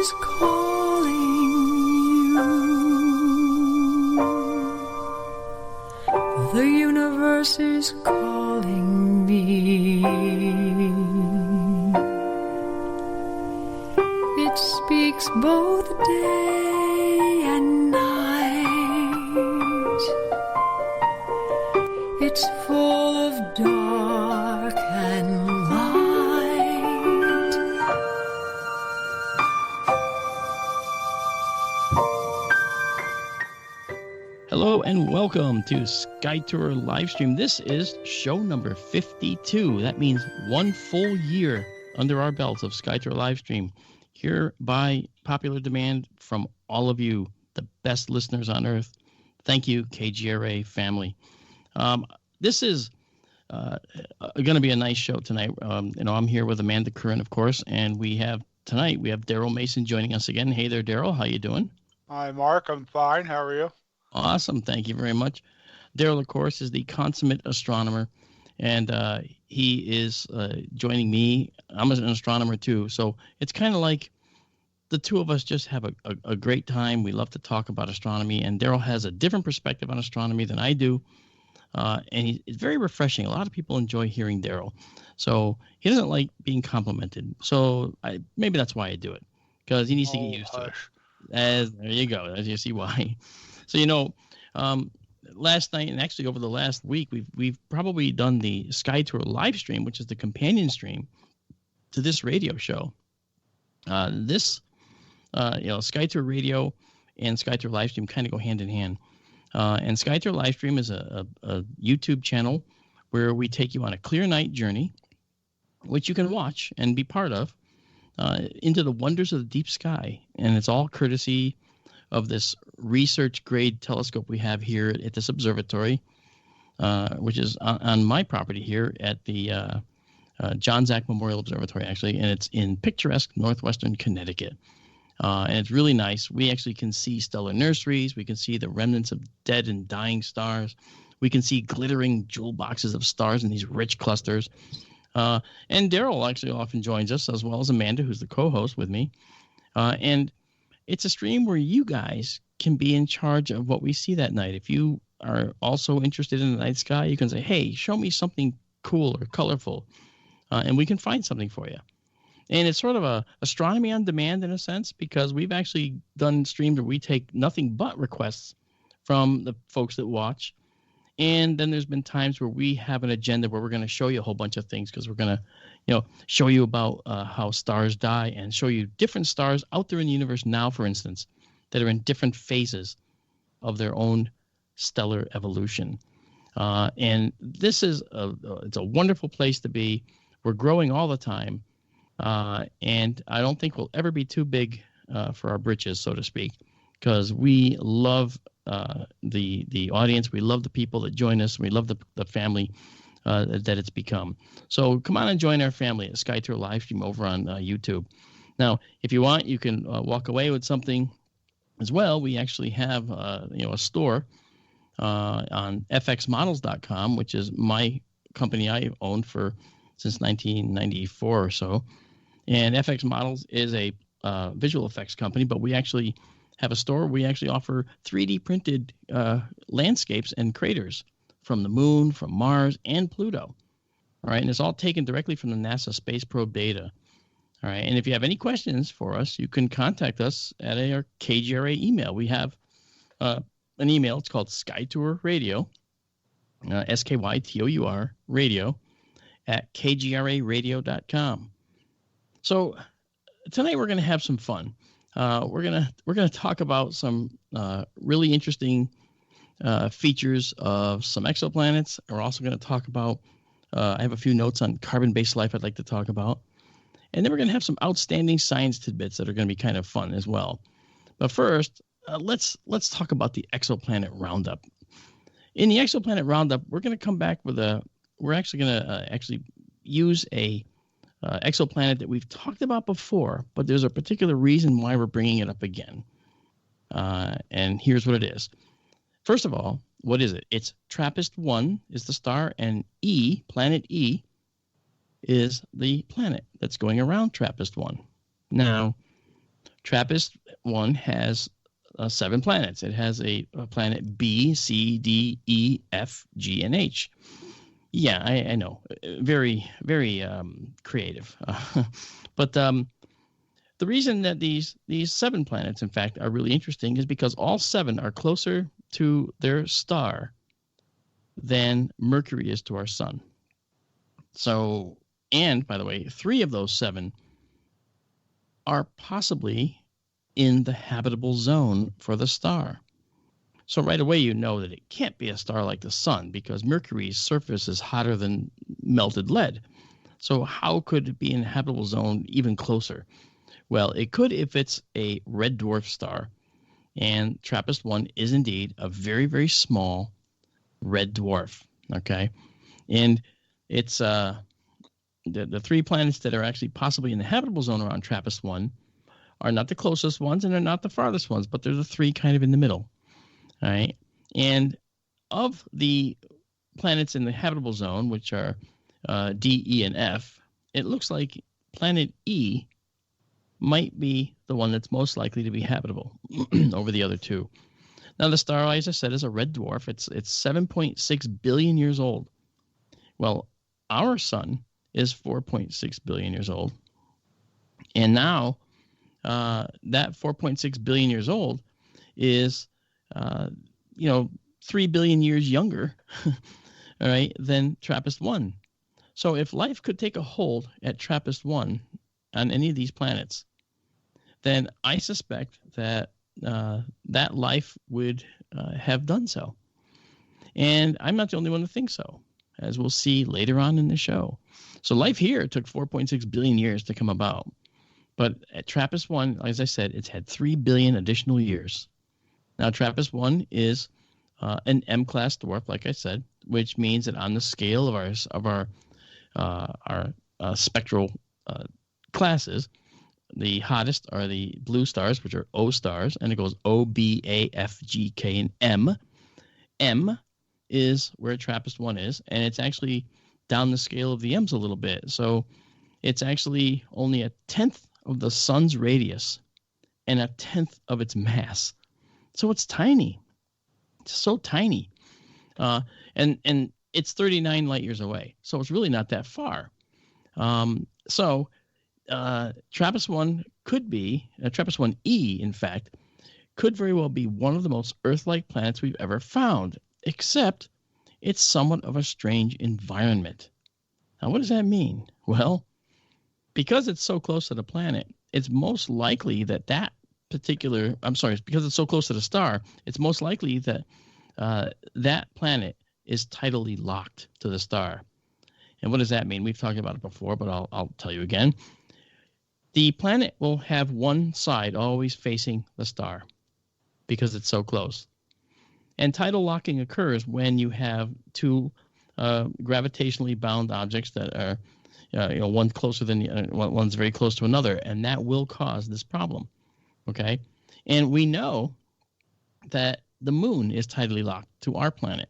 is calling you. The universe is calling me. It speaks both day and night. It's full of dark and light. Hello and welcome to SkyTour Livestream. This is show number 52. That means one full year under our belts of SkyTour Livestream. Here by popular demand from all of you, the best listeners on earth. Thank you, KGRA family. This is going to be a nice show tonight. I'm here with Amanda Curran, of course, and tonight we have Daryl Mason joining us again. Hey there, Daryl. How you doing? Hi, Mark. I'm fine. How are you? Awesome. Thank you very much. Daryl, of course, is the consummate astronomer, and he is joining me. I'm an astronomer, too, so it's kind of like the two of us just have a great time. We love to talk about astronomy, and Daryl has a different perspective on astronomy than I do, and it's very refreshing. A lot of people enjoy hearing Daryl, so he doesn't like being complimented. So maybe that's why I do it, because he needs to get used to it. There you go. As you see why. So, last night and actually over the last week, we've probably done the SkyTour live stream, which is the companion stream to this radio show. SkyTour radio and SkyTour livestream kind of go hand in hand. And SkyTour livestream is a YouTube channel where we take you on a clear night journey, which you can watch and be part of, into the wonders of the deep sky. And it's all courtesy of this research-grade telescope we have here at this observatory, which is on my property here at the John Zach Memorial Observatory, actually, and it's in picturesque northwestern Connecticut. And it's really nice. We actually can see stellar nurseries. We can see the remnants of dead and dying stars. We can see glittering jewel boxes of stars in these rich clusters. And Daryl actually often joins us, as well as Amanda, who's the co-host with me. And it's a stream where you guys can be in charge of what we see that night. If you are also interested in the night sky, you can say, hey, show me something cool or colorful, and we can find something for you. And it's sort of a astronomy on demand in a sense, because we've actually done streams where we take nothing but requests from the folks that watch. And then there's been times where we have an agenda where we're going to show you a whole bunch of things, because we're going to show you about how stars die and show you different stars out there in the universe now, for instance, that are in different phases of their own stellar evolution. And this is it's a wonderful place to be. We're growing all the time. And I don't think we'll ever be too big for our britches, so to speak, because we love the audience. We love the people that join us. We love the family that it's become. So come on and join our family at SkyTour Livestream over on YouTube. Now, if you want, you can walk away with something as well. We actually have a store on fxmodels.com, which is my company I owned since 1994 or so. And FX Models is a visual effects company, but we actually have a store. We actually offer 3D printed landscapes and craters from the moon, from Mars, and Pluto. All right, and it's all taken directly from the NASA Space Probe data. All right, and if you have any questions for us, you can contact us at our KGRA email. We have an email. It's called SkyTour Radio, SKYTOUR Radio, at kgraradio.com. So tonight we're going to have some fun. We're gonna talk about some really interesting features of some exoplanets. We're also going to talk about I have a few notes on carbon-based life I'd like to talk about, and then we're going to have some outstanding science tidbits that are going to be kind of fun as well. But first, let's talk about the exoplanet roundup. In the exoplanet roundup, we're going to come back with we're actually going to use a exoplanet that we've talked about before, but there's a particular reason why we're bringing it up again. And here's what it is. First of all, what is it? It's TRAPPIST-1 is the star, and planet E, is the planet that's going around TRAPPIST-1. Now, TRAPPIST-1 has 7 planets. It has a planet B, C, D, E, F, G, and H. Yeah, I know. Very, very creative. But the reason that these 7 planets, in fact, are really interesting is because all 7 are closer to their star than Mercury is to our sun. So, and by the way, 3 of those 7 are possibly in the habitable zone for the star. So right away you know that it can't be a star like the sun because Mercury's surface is hotter than melted lead. So how could it be in a habitable zone even closer? Well, it could if it's a red dwarf star. And TRAPPIST-1 is indeed a very, very small red dwarf. Okay. And it's the 3 planets that are actually possibly in the habitable zone around TRAPPIST-1 are not the closest ones and they're not the farthest ones, but they're the 3 kind of in the middle. All right. And of the planets in the habitable zone, which are D, E, and F, it looks like planet E might be the one that's most likely to be habitable over the other 2. Now, the star, as I said, is a red dwarf. It's 7.6 billion years old. Well, our sun is 4.6 billion years old. And now that 4.6 billion years old is 3 billion years younger, all right, than TRAPPIST-1. So if life could take a hold at TRAPPIST-1 on any of these planets, then I suspect that that life would have done so. And I'm not the only one to think so, as we'll see later on in the show. So life here took 4.6 billion years to come about. But at TRAPPIST-1, as I said, it's had 3 billion additional years. Now, TRAPPIST-1 is an M-class dwarf, like I said, which means that on the scale of our spectral classes, the hottest are the blue stars, which are O stars, and it goes O, B, A, F, G, K, and M. M is where TRAPPIST-1 is, and it's actually down the scale of the M's a little bit. So it's actually only 1/10 of the sun's radius and 1/10 of its mass. So it's tiny. It's so tiny. And it's 39 light years away. So it's really not that far. TRAPPIST-1 could be, TRAPPIST-1e, in fact, could very well be one of the most Earth-like planets we've ever found, except it's somewhat of a strange environment. Now, what does that mean? Well, because it's so close to the planet, it's most likely that because it's so close to the star, it's most likely that that planet is tidally locked to the star. And what does that mean? We've talked about it before, but I'll tell you again. The planet will have one side always facing the star because it's so close. And tidal locking occurs when you have 2 gravitationally bound objects that are one closer than one's very close to another, and that will cause this problem. Okay, and we know that the moon is tidally locked to our planet,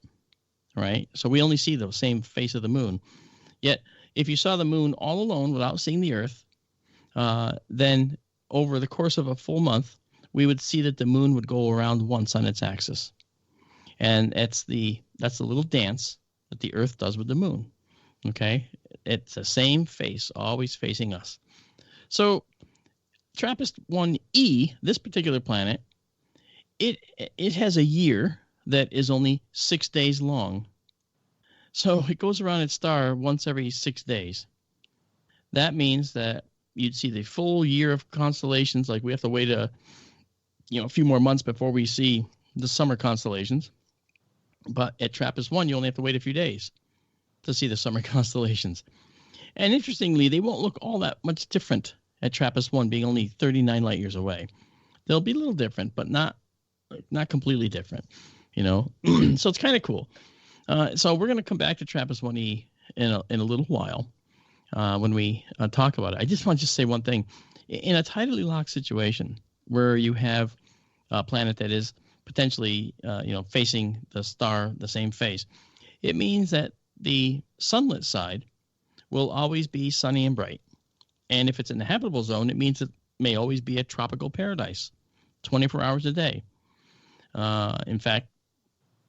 right? So we only see the same face of the moon. Yet, if you saw the moon all alone without seeing the Earth, then over the course of a full month, we would see that the moon would go around once on its axis, and that's the little dance that the Earth does with the moon. Okay, it's the same face always facing us. So TRAPPIST-1e, this particular planet, it has a year that is only 6 days long. So it goes around its star once every 6 days. That means that you'd see the full year of constellations. Like we have to wait a few more months before we see the summer constellations. But at TRAPPIST-1, you only have to wait a few days to see the summer constellations. And interestingly, they won't look all that much different at TRAPPIST-1 being only 39 light years away. They'll be a little different, but not completely different, So it's kind of cool. So we're going to come back to TRAPPIST-1e in a little while when we talk about it. I just want to say one thing. In a tidally locked situation where you have a planet that is potentially facing the star the same face, it means that the sunlit side will always be sunny and bright. And if it's in the habitable zone, it means that may always be a tropical paradise, 24 hours a day. In fact,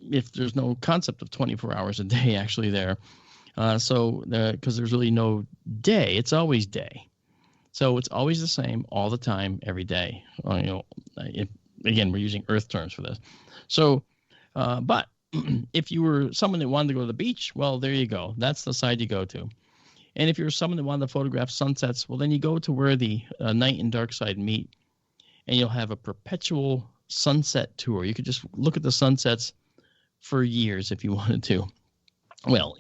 if there's no concept of 24 hours a day actually there, because there's really no day, it's always day. So it's always the same all the time, every day. Again, we're using Earth terms for this. So, but if you were someone that wanted to go to the beach, well, there you go. That's the side you go to. And if you're someone that wanted to photograph sunsets, well, then you go to where the night and dark side meet, and you'll have a perpetual sunset tour. You could just look at the sunsets for years if you wanted to. Well,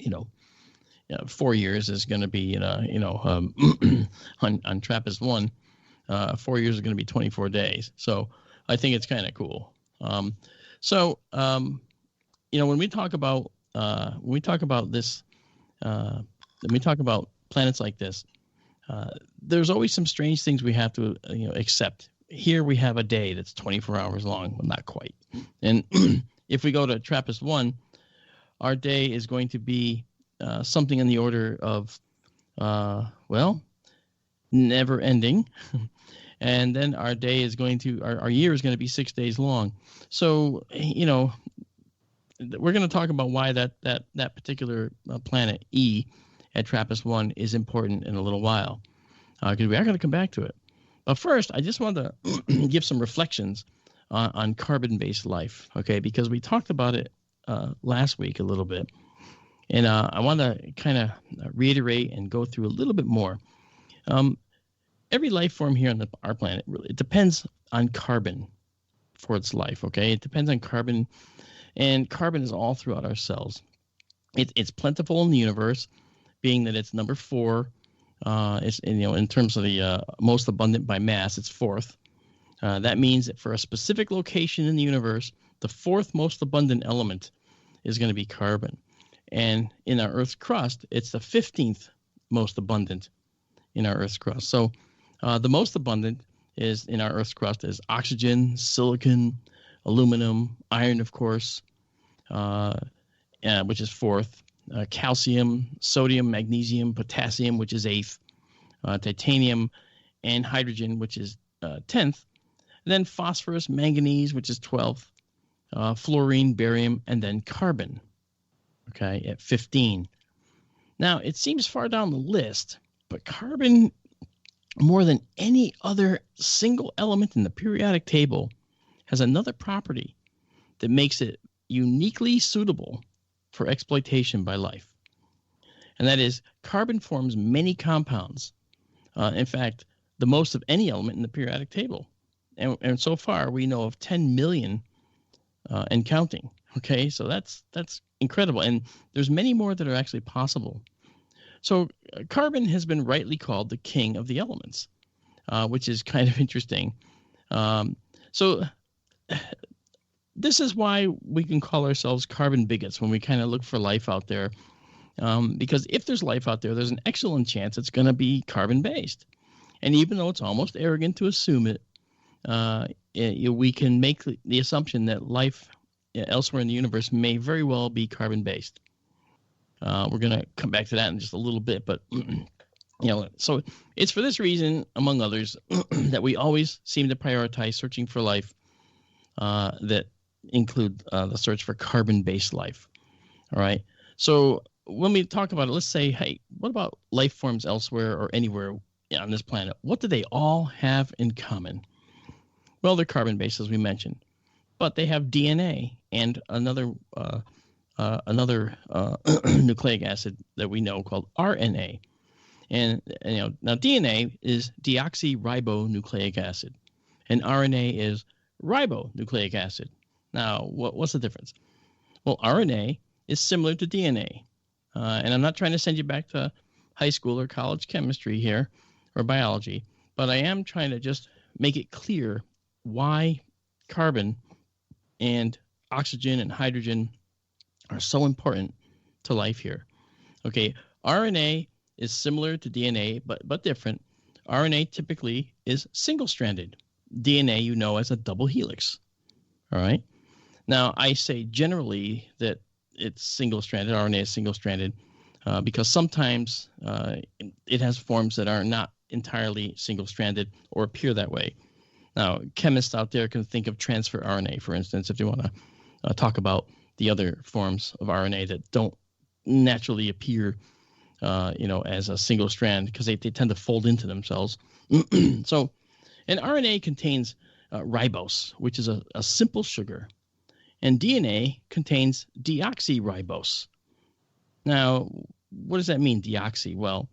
4 years is going to be, on TRAPPIST-1, 4 years is going to be 24 days. So I think it's kind of cool. When we talk about this, when we talk about planets like this, there's always some strange things we have to, accept. Here we have a day that's 24 hours long. Well, not quite. And if we go to TRAPPIST-1, our day is going to be something in the order of, never ending. And then our day is our year is going to be 6 days long. So, we're going to talk about why that particular planet E at TRAPPIST-1 is important in a little while, because we are going to come back to it. But first, I just want to give some reflections on carbon-based life, okay? Because we talked about it last week a little bit, and I want to kind of reiterate and go through a little bit more. Every life form here on our planet, it depends on carbon for its life, okay? It depends on carbon, and carbon is all throughout our cells. It's plentiful in the universe, being that it's number 4. It's in terms of the most abundant by mass, it's 4th. That means that for a specific location in the universe, the 4th most abundant element is going to be carbon. And in our Earth's crust, it's the 15th most abundant in our Earth's crust. So the most abundant is in our Earth's crust is oxygen, silicon, aluminum, iron, of course, which is 4th. Calcium, sodium, magnesium, potassium, which is 8th, titanium, and hydrogen, which is 10th. And then phosphorus, manganese, which is 12th, fluorine, barium, and then carbon, okay, at 15. Now, it seems far down the list, but carbon, more than any other single element in the periodic table, has another property that makes it uniquely suitable for exploitation by life. And that is, carbon forms many compounds. In fact, the most of any element in the periodic table. And so far, we know of 10 million and counting. Okay, so that's incredible. And there's many more that are actually possible. So carbon has been rightly called the king of the elements, which is kind of interesting. So this is why we can call ourselves carbon bigots when we kind of look for life out there. Because if there's life out there, there's an excellent chance it's going to be carbon-based. And even though it's almost arrogant to assume it, we can make the assumption that life elsewhere in the universe may very well be carbon-based. We're going to come back to that in just a little bit. But, so it's for this reason, among others, that we always seem to prioritize searching for life that include the search for carbon-based life. All right. So when we talk about it, let's say, hey, what about life forms elsewhere or anywhere on this planet? What do they all have in common? Well, they're carbon-based, as we mentioned, but they have DNA and another nucleic acid that we know called RNA. And now DNA is deoxyribonucleic acid, and RNA is ribonucleic acid. Now, what's the difference? Well, RNA is similar to DNA. And I'm not trying to send you back to high school or college chemistry here or biology, but I am trying to just make it clear why carbon and oxygen and hydrogen are so important to life here. Okay, RNA is similar to DNA, but different. RNA typically is single-stranded. DNA, as a double helix. All right. Now, I say generally that it's single-stranded, RNA is single-stranded, because sometimes it has forms that are not entirely single-stranded or appear that way. Now, chemists out there can think of transfer RNA, for instance, if they want to talk about the other forms of RNA that don't naturally appear, as a single strand because they tend to fold into themselves. So, an RNA contains ribose, which is a simple sugar, and DNA contains deoxyribose. Now, what does that mean, deoxy? Well,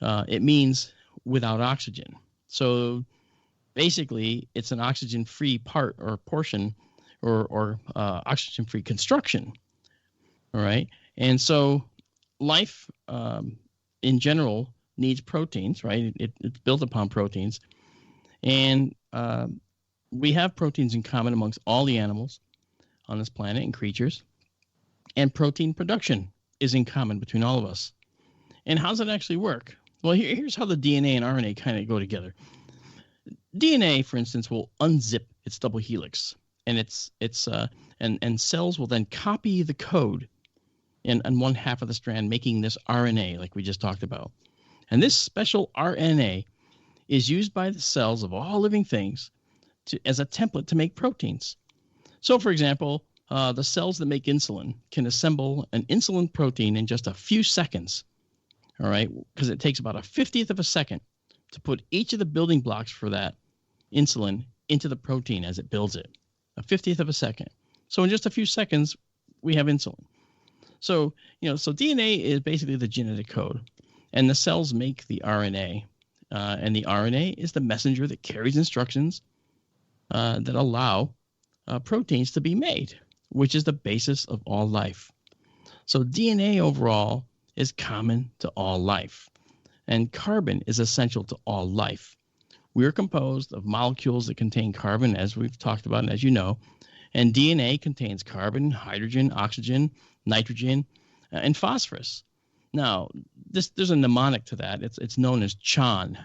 it means without oxygen. So basically, it's an oxygen-free part or portion or oxygen-free construction. All right. And so life in general needs proteins, right? It's built upon proteins. And we have proteins in common amongst all the animals on this planet and creatures. And protein production is in common between all of us. And how does it actually work? Well, here's how the DNA and RNA kind of go together. DNA, for instance, will unzip its double helix, and and cells will then copy the code in one half of the strand, making this RNA, like we just talked about. And this special RNA is used by the cells of all living things as a template to make proteins. So, for example, the cells that make insulin can assemble an insulin protein in just a few seconds, all right, because it takes about a 50th of a second to put each of the building blocks for that insulin into the protein as it builds it, a 50th of a second. So in just a few seconds, we have insulin. So, so DNA is basically the genetic code, and the cells make the RNA, and the RNA is the messenger that carries instructions that allow proteins to be made, which is the basis of all life. So DNA overall is common to all life, and carbon is essential to all life. We are composed of molecules that contain carbon, as we've talked about and as you know, and DNA contains carbon, hydrogen, oxygen, nitrogen, and phosphorus. Now, there's a mnemonic to that. It's known as CHON,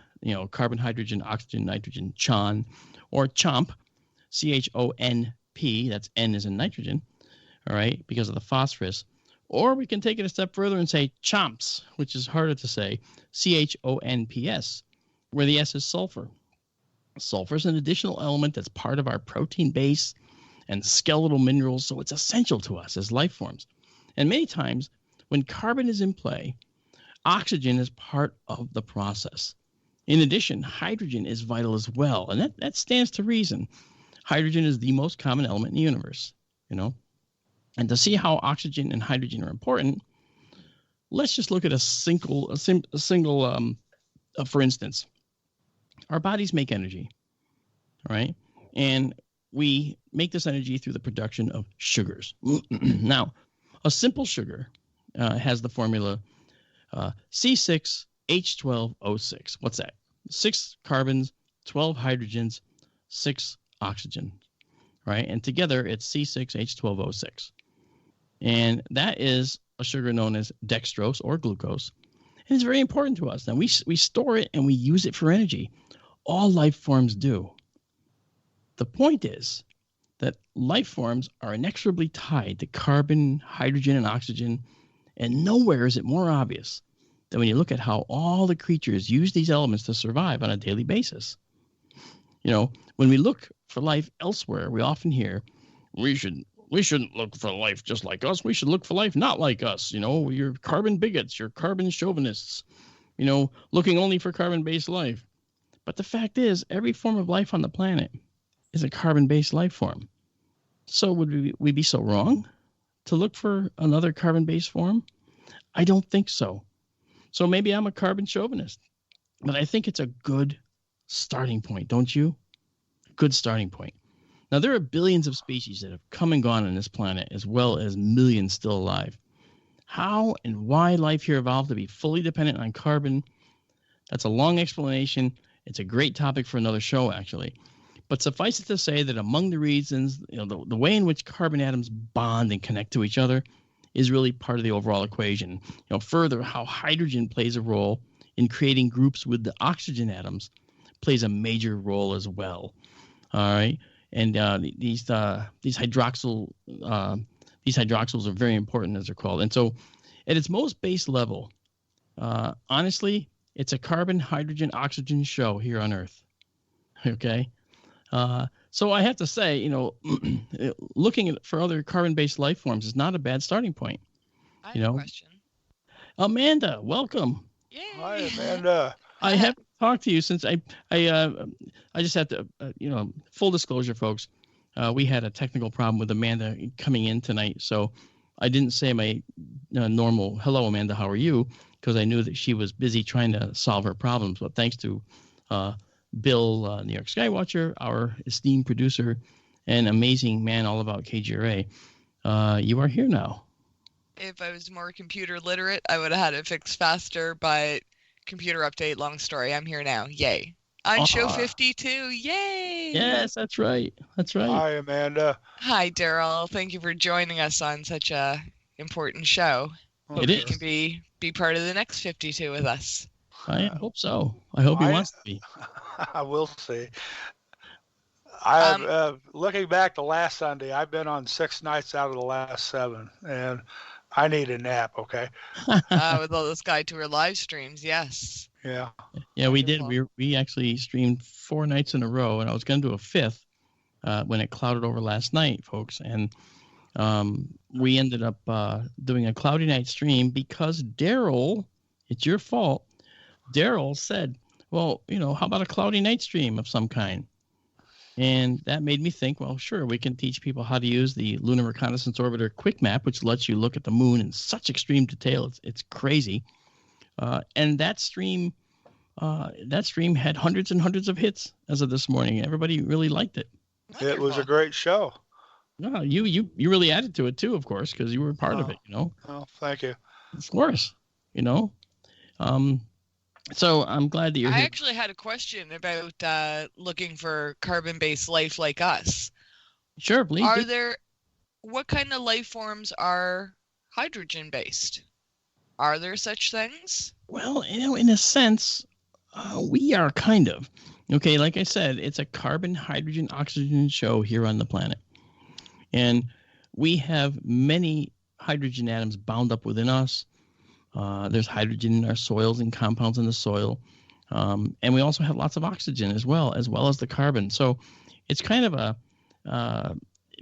carbon, hydrogen, oxygen, nitrogen, CHON, or CHOMP, CHONP, that's N as in nitrogen, all right, because of the phosphorus. Or we can take it a step further and say CHOMPS, which is harder to say, CHONPS, where the S is sulfur. Sulfur is an additional element that's part of our protein base and skeletal minerals, so it's essential to us as life forms. And many times, when carbon is in play, oxygen is part of the process. In addition, hydrogen is vital as well, and that stands to reason. Hydrogen is the most common element in the universe, And to see how oxygen and hydrogen are important, let's just look at a single, for instance, our bodies make energy, all right? And we make this energy through the production of sugars. Now, a simple sugar has the formula C6H12O6. What's that? 6 carbons, 12 hydrogens, 6 oxygen, right? And together it's C6H12O6. And that is a sugar known as dextrose or glucose. And it's very important to us. Now, we store it and we use it for energy. All life forms do. The point is that life forms are inexorably tied to carbon, hydrogen, and oxygen, and nowhere is it more obvious than when you look at how all the creatures use these elements to survive on a daily basis. When we look for life elsewhere, we often hear, we shouldn't look for life just like us. We should look for life not like us. You're carbon bigots, you're carbon chauvinists, looking only for carbon-based life. But the fact is, every form of life on the planet is a carbon-based life form. So would we be so wrong to look for another carbon-based form? I don't think so. So maybe I'm a carbon chauvinist, but I think it's a good starting point, don't you? Good starting point. Now, there are billions of species that have come and gone on this planet, as well as millions still alive. How and why life here evolved to be fully dependent on carbon, that's a long explanation. It's a great topic for another show, actually. But suffice it to say that among the reasons, the way in which carbon atoms bond and connect to each other is really part of the overall equation. Further, how hydrogen plays a role in creating groups with the oxygen atoms plays a major role as well. All right. And these hydroxyls are very important, as they're called. And so at its most base level, honestly, It's a carbon, hydrogen, oxygen show here on Earth. Okay. So I have to say, looking for other carbon-based life forms is not a bad starting point. I have a question. Amanda, welcome. Yay! Hi, Amanda. I haven't talked to you since I just have to, full disclosure, folks. We had a technical problem with Amanda coming in tonight, so I didn't say my normal "Hello, Amanda, how are you?" because I knew that she was busy trying to solve her problems. But thanks to Bill, New York Skywatcher, our esteemed producer, and amazing man all about KGRA, you are here now. If I was more computer literate, I would have had it fixed faster, but computer update, long story. I'm here now. Yay. On show 52. Yay. Yes, that's right. That's right. Hi, Amanda. Hi, Daryl. Thank you for joining us on such a important show. Well, It You is. can be part of the next 52 with us. I hope so. I hope he wants to be. I will see. Looking back to last Sunday, I've been on 6 nights out of the last 7, and I need a nap, okay? With all those Sky Tour live streams, yes. Yeah. Yeah, we did. Wonderful. We actually streamed 4 nights in a row, and I was going to do a 5th when it clouded over last night, folks. And we ended up doing a cloudy night stream because Daryl, it's your fault. Daryl said, well, how about a cloudy night stream of some kind? And that made me think, well, sure, we can teach people how to use the Lunar Reconnaissance Orbiter Quick Map, which lets you look at the moon in such extreme detail. It's crazy. And that stream had hundreds and hundreds of hits as of this morning. Everybody really liked it. It was a Wonderful. great show. No, you really added to it too, of course, because you were part of it. Oh, thank you. Of course. So I'm glad that you're I here. actually had a question about looking for carbon-based life like us. Sure, please. What kind of life forms are hydrogen-based? Are there such things? Well, in a sense, we are kind of. Okay, like I said, it's a carbon, hydrogen, oxygen show here on the planet. And we have many hydrogen atoms bound up within us. There's hydrogen in our soils and compounds in the soil. And we also have lots of oxygen as well as the carbon. So it's kind of a,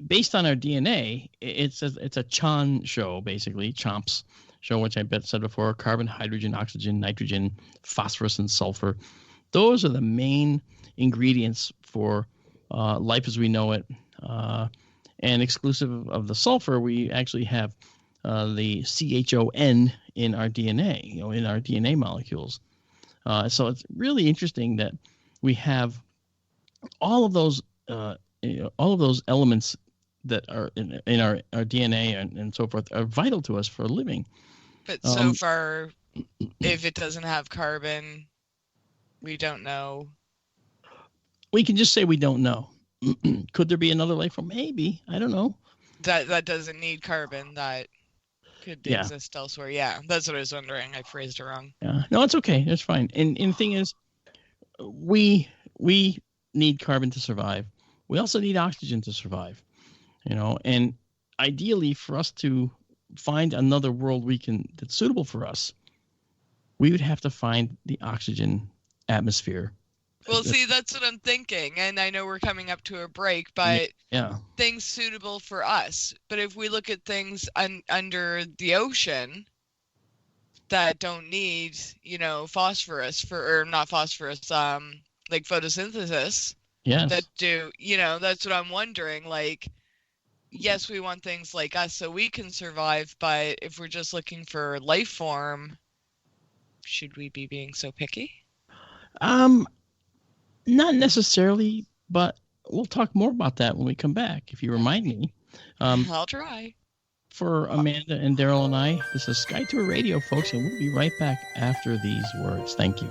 based on our DNA, it's a CHON show, basically, CHOMPS show, which I said before, carbon, hydrogen, oxygen, nitrogen, phosphorus, and sulfur. Those are the main ingredients for life as we know it. And exclusive of the sulfur, we actually have the CHON in our DNA, in our DNA molecules. So it's really interesting that we have all of those elements that are in our DNA and so forth are vital to us for living. But so far, if it doesn't have carbon, we don't know. We can just say we don't know. Could there be another life form? Maybe. I don't know. That doesn't need carbon. That could exist elsewhere. Yeah, that's what I was wondering. I phrased it wrong. Yeah. No, it's okay. It's fine. And the thing is, we need carbon to survive. We also need oxygen to survive. And ideally for us to find another world that's suitable for us, we would have to find the oxygen atmosphere. Well, see, that's what I'm thinking. And I know we're coming up to a break, but things suitable for us. But if we look at things under the ocean that don't need, phosphorus not phosphorus, like photosynthesis. Yes. That do, that's what I'm wondering. Like, yes, we want things like us so we can survive, but if we're just looking for life form, should we be being so picky? Not necessarily, but we'll talk more about that when we come back, if you remind me. I'll try. For Amanda and Daryl and I, this is Sky Tour Radio, folks, and we'll be right back after these words. Thank you.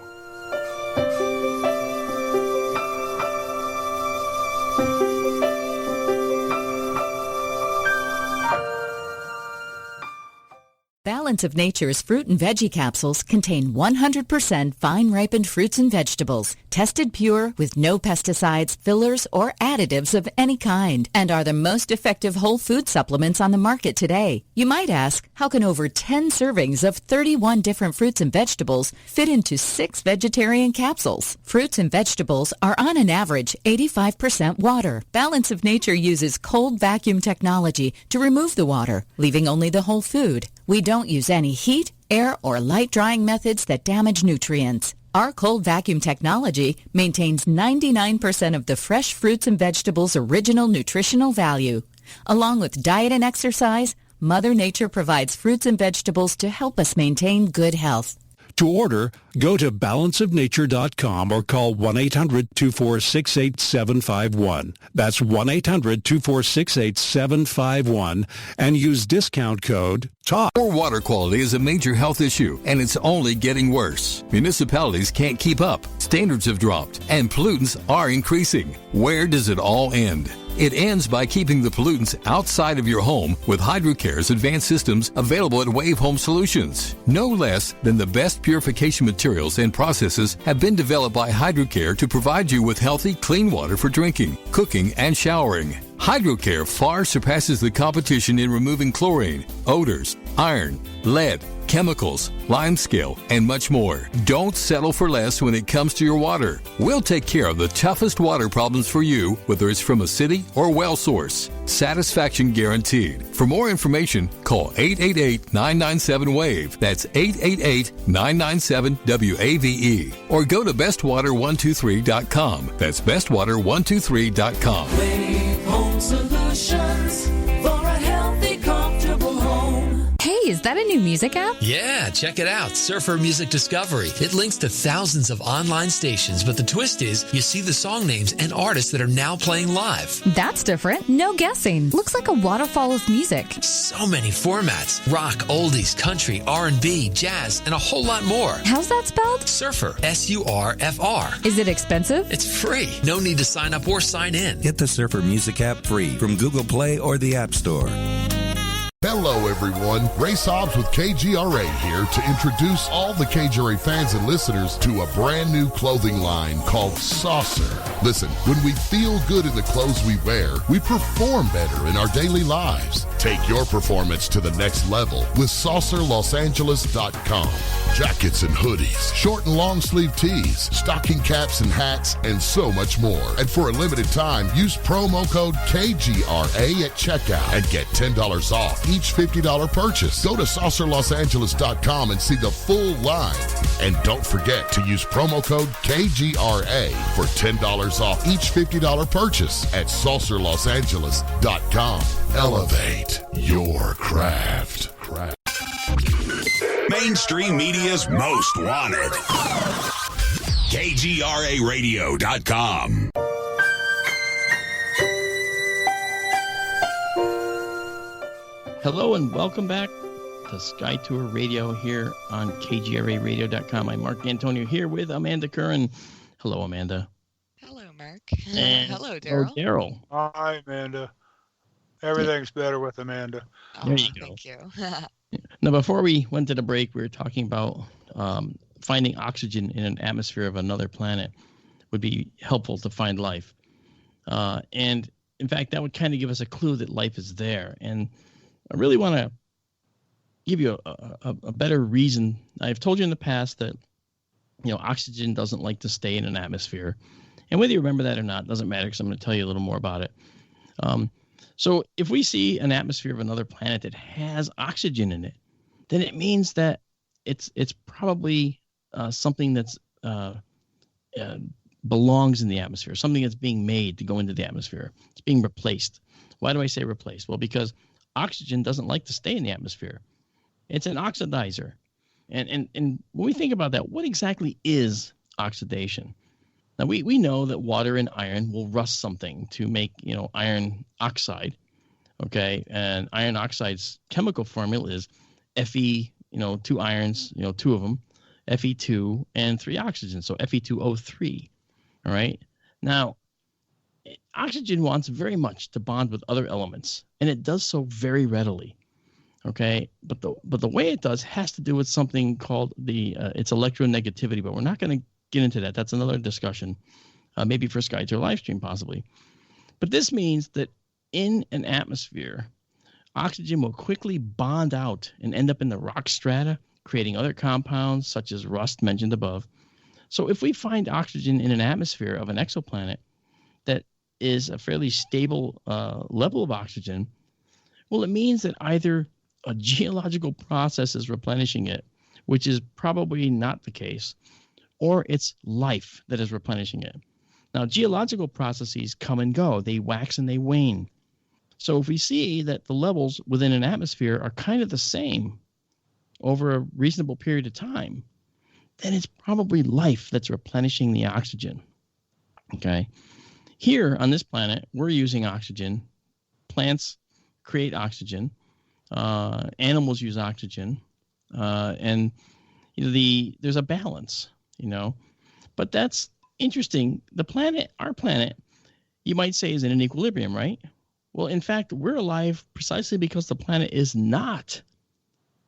Balance of Nature's fruit and veggie capsules contain 100% fine-ripened fruits and vegetables, tested pure with no pesticides, fillers, or additives of any kind, and are the most effective whole food supplements on the market today. You might ask, how can over 10 servings of 31 different fruits and vegetables fit into 6 vegetarian capsules? Fruits and vegetables are on an average 85% water. Balance of Nature uses cold vacuum technology to remove the water, leaving only the whole food. We don't use any heat, air, or light drying methods that damage nutrients. Our cold vacuum technology maintains 99% of the fresh fruits and vegetables' original nutritional value. Along with diet and exercise, Mother Nature provides fruits and vegetables to help us maintain good health. To order, go to balanceofnature.com or call 1-800-246-8751. That's 1-800-246-8751 and use discount code TALK. Poor water quality is a major health issue, and it's only getting worse. Municipalities can't keep up. Standards have dropped, and pollutants are increasing. Where does it all end? It ends by keeping the pollutants outside of your home with HydroCare's advanced systems available at Wave Home Solutions. No less than the best purification materials and processes have been developed by HydroCare to provide you with healthy, clean water for drinking, cooking, and showering. HydroCare far surpasses the competition in removing chlorine, odors, iron, lead, chemicals, limescale, and much more. Don't settle for less when it comes to your water. We'll take care of the toughest water problems for you, whether it's from a city or well source. Satisfaction guaranteed. For more information, call 888-997-WAVE. That's 888-997-WAVE. Or go to bestwater123.com. That's bestwater123.com. Wave Home Solutions for a healthy, comfortable home. Hey, is that a new music app? Yeah, check it out. Surfer Music Discovery. It links to thousands of online stations, but the twist is you see the song names and artists that are now playing live. That's different. No guessing. Looks like a waterfall of music. So many formats. Rock, oldies, country, R&B, jazz, and a whole lot more. How's that spelled? Surfer. S-U-R-F-R. Is it expensive? It's free. No need to sign up or sign in. Get the Surfer Music app free from Google Play or the App Store. Hello, everyone. Ray Sobbs with KGRA here to introduce all the KGRA fans and listeners to a brand new clothing line called Saucer. Listen, when we feel good in the clothes we wear, we perform better in our daily lives. Take your performance to the next level with SaucerLosAngeles.com. Jackets and hoodies, short and long sleeve tees, stocking caps and hats, and so much more. And for a limited time, use promo code KGRA at checkout and get $10 off each $50 purchase. Go to SaucerLosAngeles.com and see the full line. And don't forget to use promo code KGRA for $10 off each $50 purchase at SaucerLosAngeles.com. Elevate your craft. Mainstream media's most wanted. KGRARadio.com. Hello and welcome back to Sky Tour Radio here on KGRARadio.com. I'm Mark Antonio here with Amanda Curran. Hello, Amanda. Hello, Mark. And hello, Daryl. Daryl. Hi, Amanda. Everything's better with Amanda. There you go. Thank you. Now, before we went to the break, we were talking about finding oxygen in an atmosphere of another planet would be helpful to find life. And in fact, that would kind of give us a clue that life is there. And I really want to give you a better reason. I've told you in the past that, oxygen doesn't like to stay in an atmosphere. And whether you remember that or not, doesn't matter, because I'm going to tell you a little more about it. So if we see an atmosphere of another planet that has oxygen in it, then it means that it's probably something that's belongs in the atmosphere, something that's being made to go into the atmosphere. It's being replaced. Why do I say replaced? Well, because oxygen doesn't like to stay in the atmosphere. It's an oxidizer. And when we think about that, what exactly is oxidation? Now, we know that water and iron will rust something to make, iron oxide, okay? And iron oxide's chemical formula is Fe, 2 irons, 2 of them, Fe2 and 3 oxygen, so Fe2O3, all right? Now, oxygen wants very much to bond with other elements, and it does so very readily, Okay, but the way it does has to do with something called its electronegativity, but we're not going to get into that. That's another discussion, maybe for Skytour Livestream possibly. But this means that in an atmosphere, oxygen will quickly bond out and end up in the rock strata, creating other compounds such as rust mentioned above. So if we find oxygen in an atmosphere of an exoplanet that is a fairly stable level of oxygen, well, it means that either a geological process is replenishing it, which is probably not the case, or it's life that is replenishing it. Now, geological processes come and go. They wax and they wane. So if we see that the levels within an atmosphere are kind of the same over a reasonable period of time, then it's probably life that's replenishing the oxygen. Okay? Here on this planet, we're using oxygen. Plants create oxygen. Animals use oxygen. And there's a balance, But that's interesting. The planet, our planet, you might say is in an equilibrium, right? Well, in fact, we're alive precisely because the planet is not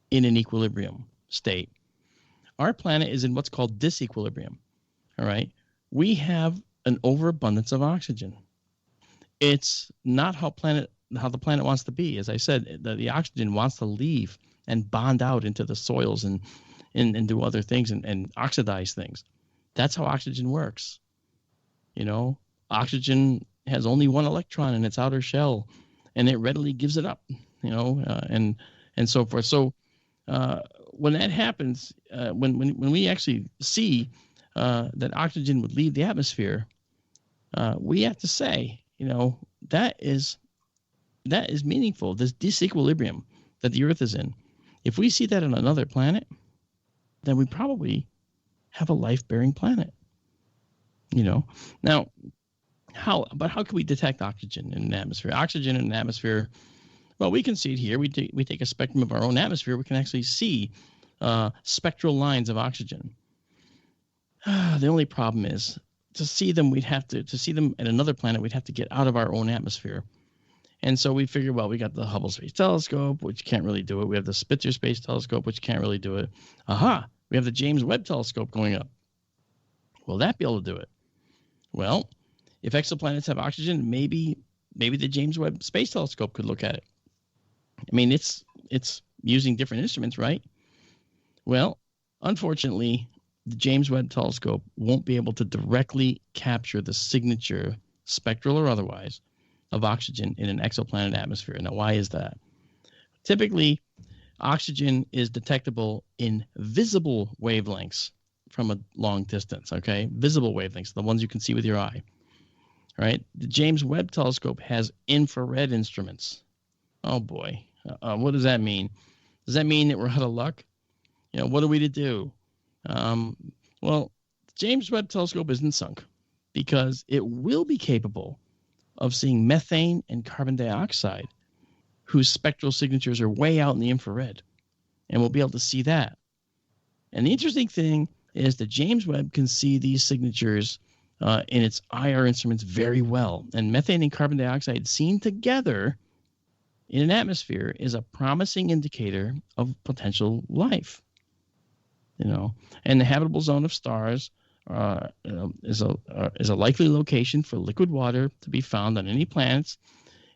in an equilibrium state. Our planet is in what's called disequilibrium, all right? We have an overabundance of oxygen. It's not how the planet wants to be. As I said, the oxygen wants to leave and bond out into the soils and do other things and oxidize things. That's how oxygen works. Oxygen has only one electron in its outer shell, and it readily gives it up, and so forth. So when that happens, when we actually see that oxygen would leave the atmosphere, we have to say, that is meaningful. This disequilibrium that the Earth is in. If we see that on another planet, then we probably have a life-bearing planet. Now, how can we detect oxygen in an atmosphere? Oxygen in an atmosphere, well, we can see it here. We take a spectrum of our own atmosphere. We can actually see spectral lines of oxygen. The only problem is to see them at another planet, we'd have to get out of our own atmosphere. And so we figure, well, we got the Hubble Space Telescope, which can't really do it. We have the Spitzer Space Telescope, which can't really do it. We have the James Webb Telescope going up. Will that be able to do it? Well, if exoplanets have oxygen, maybe the James Webb Space Telescope could look at it. I mean, it's using different instruments, right? Well, unfortunately, the James Webb Telescope won't be able to directly capture the signature, spectral or otherwise, of oxygen in an exoplanet atmosphere. Now, why is that? Typically, oxygen is detectable in visible wavelengths from a long distance, okay? Visible wavelengths, the ones you can see with your eye, right? The James Webb Telescope has infrared instruments. Oh, boy. What does that mean? Does that mean that we're out of luck? What are we to do? Well, the James Webb Telescope isn't sunk because it will be capable of seeing methane and carbon dioxide, whose spectral signatures are way out in the infrared, and we'll be able to see that. And the interesting thing is that James Webb can see these signatures in its IR instruments very well, and methane and carbon dioxide seen together in an atmosphere is a promising indicator of potential life. And the habitable zone of stars is a likely location for liquid water to be found on any planets,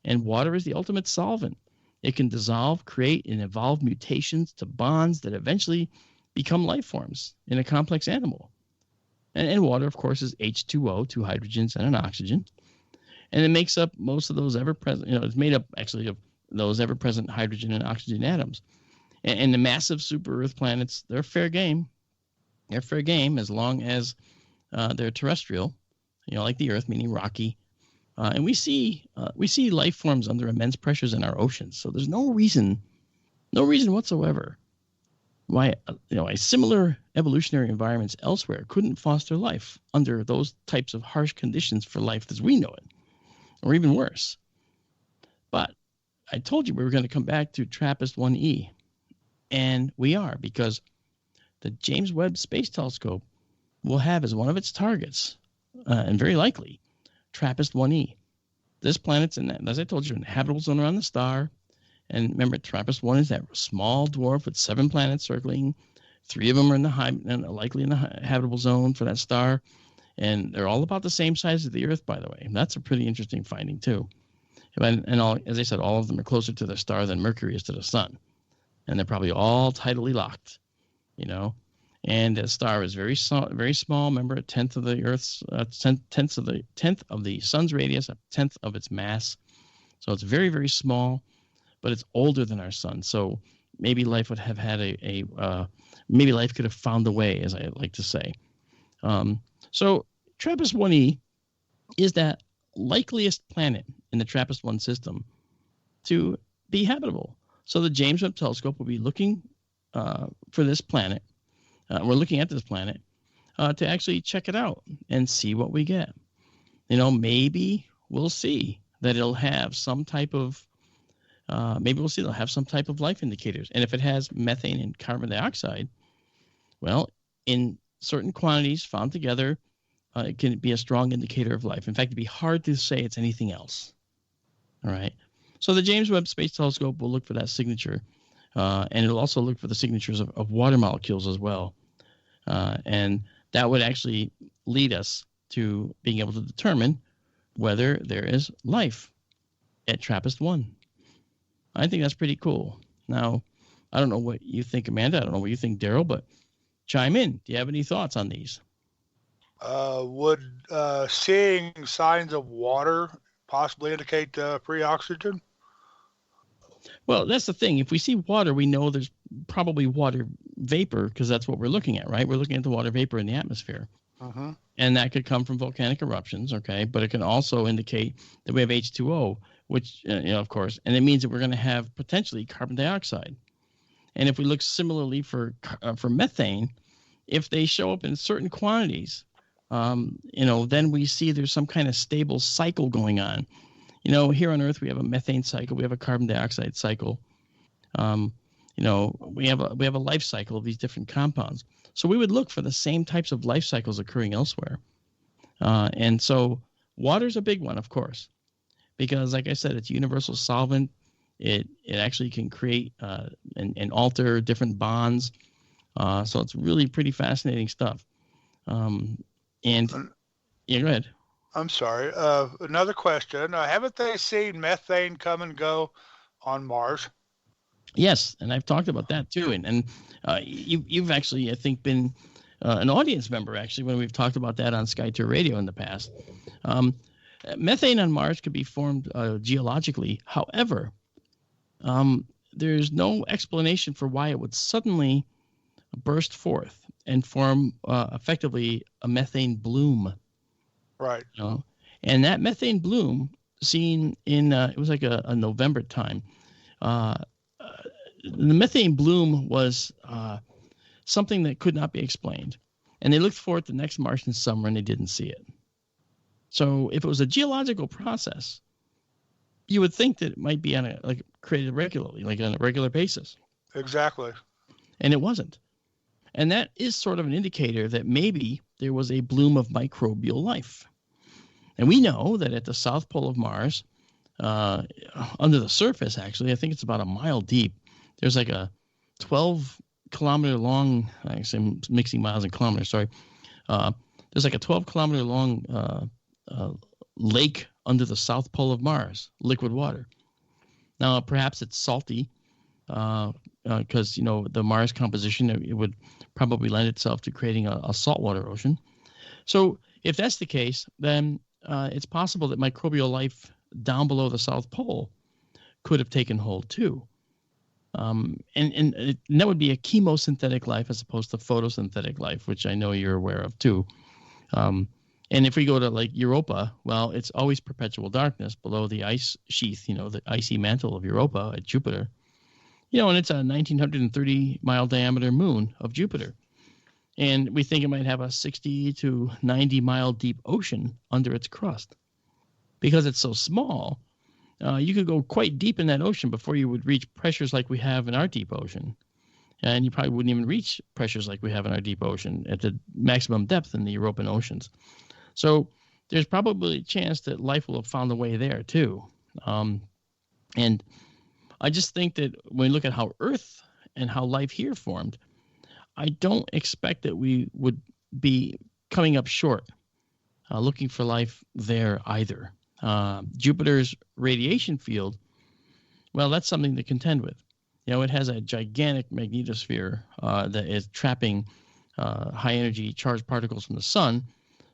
and water is the ultimate solvent. It can dissolve, create, and evolve mutations to bonds that eventually become life forms in a complex animal. And water, of course, is H2O, two hydrogens and an oxygen, and it makes up most of those ever-present. It's made up actually of those ever-present hydrogen and oxygen atoms. And the massive super-Earth planets, they're fair game. They're fair game as long as they're terrestrial, like the Earth, meaning rocky. And we see life forms under immense pressures in our oceans. So there's no reason whatsoever why similar evolutionary environments elsewhere couldn't foster life under those types of harsh conditions for life as we know it, or even worse. But I told you we were going to come back to TRAPPIST-1e. And we are, because the James Webb Space Telescope will have as one of its targets, and very likely, TRAPPIST-1e. This planet's as I told you, in the habitable zone around the star, And remember, TRAPPIST-1 is that small dwarf with 7 planets circling. 3 of them are likely in the habitable zone for that star. And they're all about the same size as the Earth, by the way. And that's a pretty interesting finding, too. As I said, all of them are closer to the star than Mercury is to the sun. And they're probably all tidally locked, And the star is very small. Remember, a tenth of the Earth's tenth of the sun's radius, a tenth of its mass. So it's very, very small, but it's older than our sun. So maybe life would have had maybe life could have found a way, as I like to say. So TRAPPIST-1e is that likeliest planet in the TRAPPIST-1 system to be habitable. So the James Webb Telescope will be looking for this planet. We're looking at this planet to actually check it out and see what we get. Maybe we'll see that it'll have some type of life indicators. And if it has methane and carbon dioxide, well, in certain quantities found together, it can be a strong indicator of life. In fact, it'd be hard to say it's anything else. All right. So the James Webb Space Telescope will look for that signature, and it'll also look for the signatures of water molecules as well. And that would actually lead us to being able to determine whether there is life at TRAPPIST-1. I think that's pretty cool. Now, I don't know what you think, Amanda. I don't know what you think, Daryl, but chime in. Do you have any thoughts on these? Would seeing signs of water possibly indicate pre-oxygen? Well, that's the thing. If we see water, we know there's probably water vapor because that's what we're looking at, right? We're looking at the water vapor in the atmosphere. Uh-huh. And that could come from volcanic eruptions, okay? But it can also indicate that we have H2O, which, of course, and it means that we're going to have potentially carbon dioxide. And if we look similarly for methane, if they show up in certain quantities, then we see there's some kind of stable cycle going on. Here on Earth, we have a methane cycle. We have a carbon dioxide cycle. We have a life cycle of these different compounds. So we would look for the same types of life cycles occurring elsewhere. And so water's a big one, of course, because, like I said, it's a universal solvent. It actually can create and alter different bonds. So it's really pretty fascinating stuff. Yeah, go ahead. I'm sorry. Another question. Haven't they seen methane come and go on Mars? Yes, and I've talked about that too. And you've actually, I think, been an audience member, actually, when we've talked about that on SkyTour Radio in the past. Methane on Mars could be formed geologically. However, there's no explanation for why it would suddenly burst forth and form effectively a methane bloom. Right. And that methane bloom seen in, it was like a November time. The methane bloom was something that could not be explained. And they looked for it the next Martian summer and they didn't see it. So if it was a geological process, you would think that it might be created regularly, like on a regular basis. Exactly. And it wasn't. And that is sort of an indicator that maybe there was a bloom of microbial life. And we know that at the south pole of Mars, under the surface, actually, I think it's about a mile deep, there's like a 12-kilometer long, I'm mixing miles and kilometers, sorry. There's like a 12-kilometer long lake under the south pole of Mars, liquid water. Now, perhaps it's salty because, the Mars composition, it would probably lend itself to creating a saltwater ocean. So if that's the case, then it's possible that microbial life down below the South Pole could have taken hold too. And that would be a chemosynthetic life as opposed to photosynthetic life, which I know you're aware of too. And if we go to like Europa, well, it's always perpetual darkness below the ice sheath, the icy mantle of Europa at Jupiter. And it's a 1,930-mile diameter moon of Jupiter. And we think it might have a 60 to 90-mile deep ocean under its crust. Because it's so small, you could go quite deep in that ocean before you would reach pressures like we have in our deep ocean. And you probably wouldn't even reach pressures like we have in our deep ocean at the maximum depth in the European oceans. So there's probably a chance that life will have found a way there too. And I just think that when we look at how Earth and how life here formed, I don't expect that we would be coming up short looking for life there either. Jupiter's radiation field, well, that's something to contend with. It has a gigantic magnetosphere that is trapping high energy charged particles from the sun.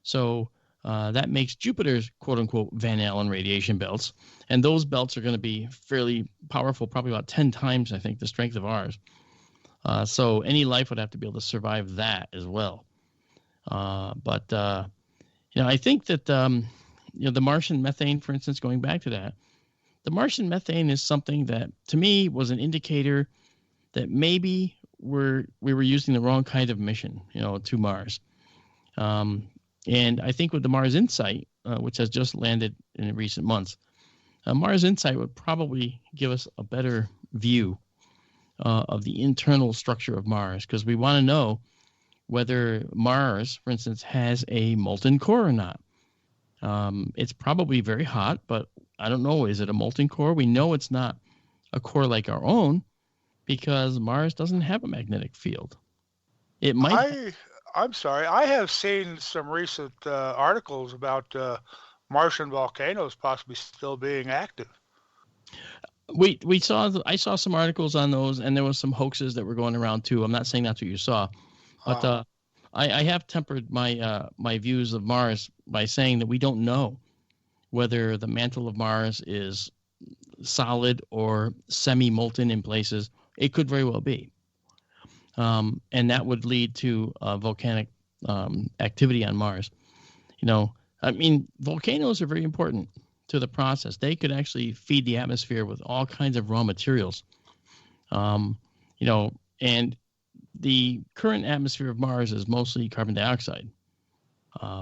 So that makes Jupiter's quote unquote Van Allen radiation belts. And those belts are going to be fairly powerful, probably about 10 times, I think, the strength of ours. So any life would have to be able to survive that as well. But I think that, the Martian methane, for instance, going back to that, the Martian methane is something that, to me, was an indicator that maybe we were using the wrong kind of mission, to Mars. And I think with the Mars Insight, which has just landed in recent months, Mars Insight would probably give us a better view of the internal structure of Mars, because we want to know whether Mars, for instance, has a molten core or not. It's probably very hot, but I don't know. Is it a molten core? We know it's not a core like our own because Mars doesn't have a magnetic field. It might. I'm sorry. I have seen some recent articles about Martian volcanoes possibly still being active. I saw some articles on those, and there was some hoaxes that were going around too. I'm not saying that's what you saw, but I have tempered my views of Mars by saying that we don't know whether the mantle of Mars is solid or semi-molten in places. It could very well be. And that would lead to volcanic activity on Mars. Volcanoes are very important to the process. They could actually feed the atmosphere with all kinds of raw materials. And the current atmosphere of Mars is mostly carbon dioxide,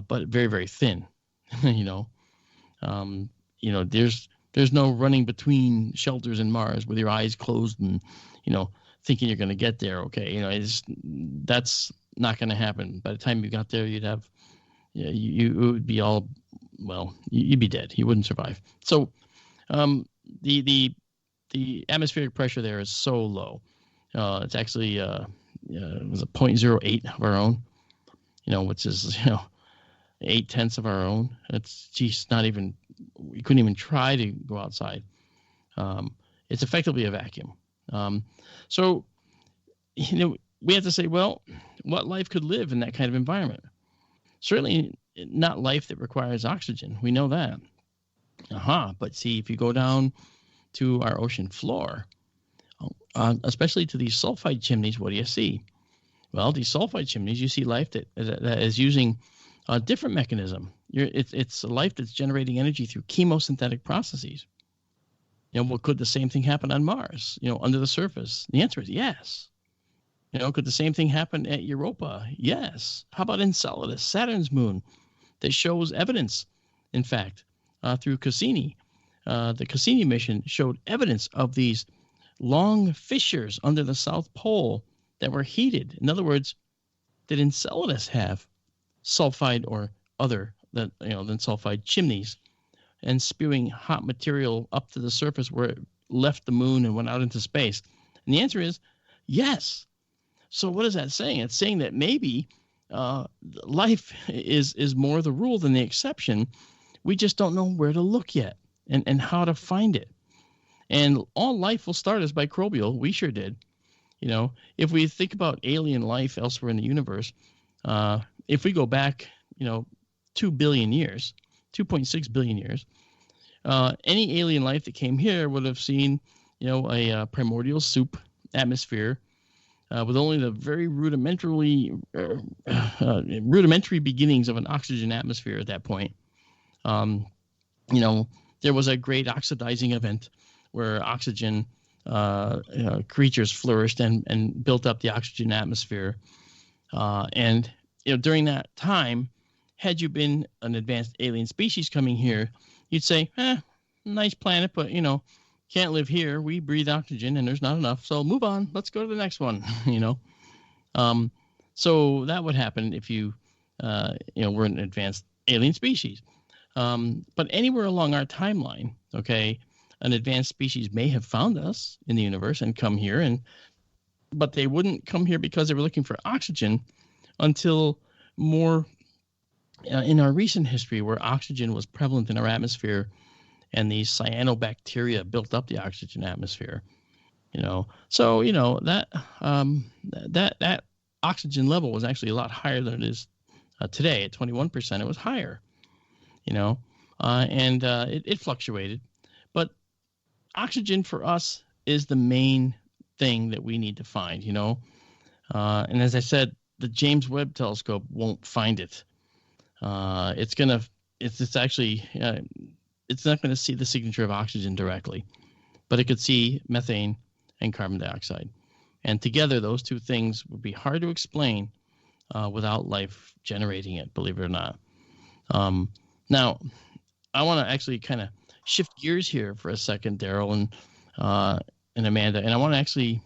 but very, very thin. There's no running between shelters in Mars with your eyes closed and, thinking you're going to get there. Okay. That's not going to happen. By the time you got there, you'd have, you would be all, well, you'd be dead. You wouldn't survive. So, the atmospheric pressure there is so low. It's actually, it was a 0.08 of our own, which is, 0.8 of our own. It's not even, we couldn't even try to go outside. It's effectively a vacuum. So, we have to say, well, what life could live in that kind of environment? Certainly not life that requires oxygen. We know that. But see, if you go down to our ocean floor, especially to these sulfide chimneys, what do you see? Well, these sulfide chimneys, you see life that is using a different mechanism. It's a life that's generating energy through chemosynthetic processes. Well, could the same thing happen on Mars, under the surface? The answer is yes. Could the same thing happen at Europa? Yes. How about Enceladus, Saturn's moon, that shows evidence, in fact, through Cassini? The Cassini mission showed evidence of these long fissures under the South Pole that were heated. In other words, did Enceladus have sulfide or other than sulfide chimneys and spewing hot material up to the surface where it left the moon and went out into space? And the answer is yes. So what is that saying? It's saying that maybe life is more the rule than the exception. We just don't know where to look yet and how to find it. And all life will start as microbial. We sure did. If we think about alien life elsewhere in the universe, if we go back, 2 billion years, 2.6 billion years, any alien life that came here would have seen, a primordial soup atmosphere with only the very rudimentary beginnings of an oxygen atmosphere at that point. There was a great oxidizing event where oxygen creatures flourished and built up the oxygen atmosphere. And during that time, had you been an advanced alien species coming here, you'd say, nice planet, but, can't live here. We breathe oxygen and there's not enough. So move on. Let's go to the next one, So that would happen if you, were an advanced alien species. But anywhere along our timeline, okay, an advanced species may have found us in the universe and come here, but they wouldn't come here because they were looking for oxygen until more in our recent history, where oxygen was prevalent in our atmosphere and these cyanobacteria built up the oxygen atmosphere. So that that oxygen level was actually a lot higher than it is today. At 21%, it was higher. And it fluctuated, but oxygen for us is the main thing that we need to find. And as I said, the James Webb Telescope won't find it. It's not going to see the signature of oxygen directly, but it could see methane and carbon dioxide. And together, those two things would be hard to explain without life generating it, believe it or not. Now, I want to actually kind of shift gears here for a second, Daryl and Amanda, and I want to actually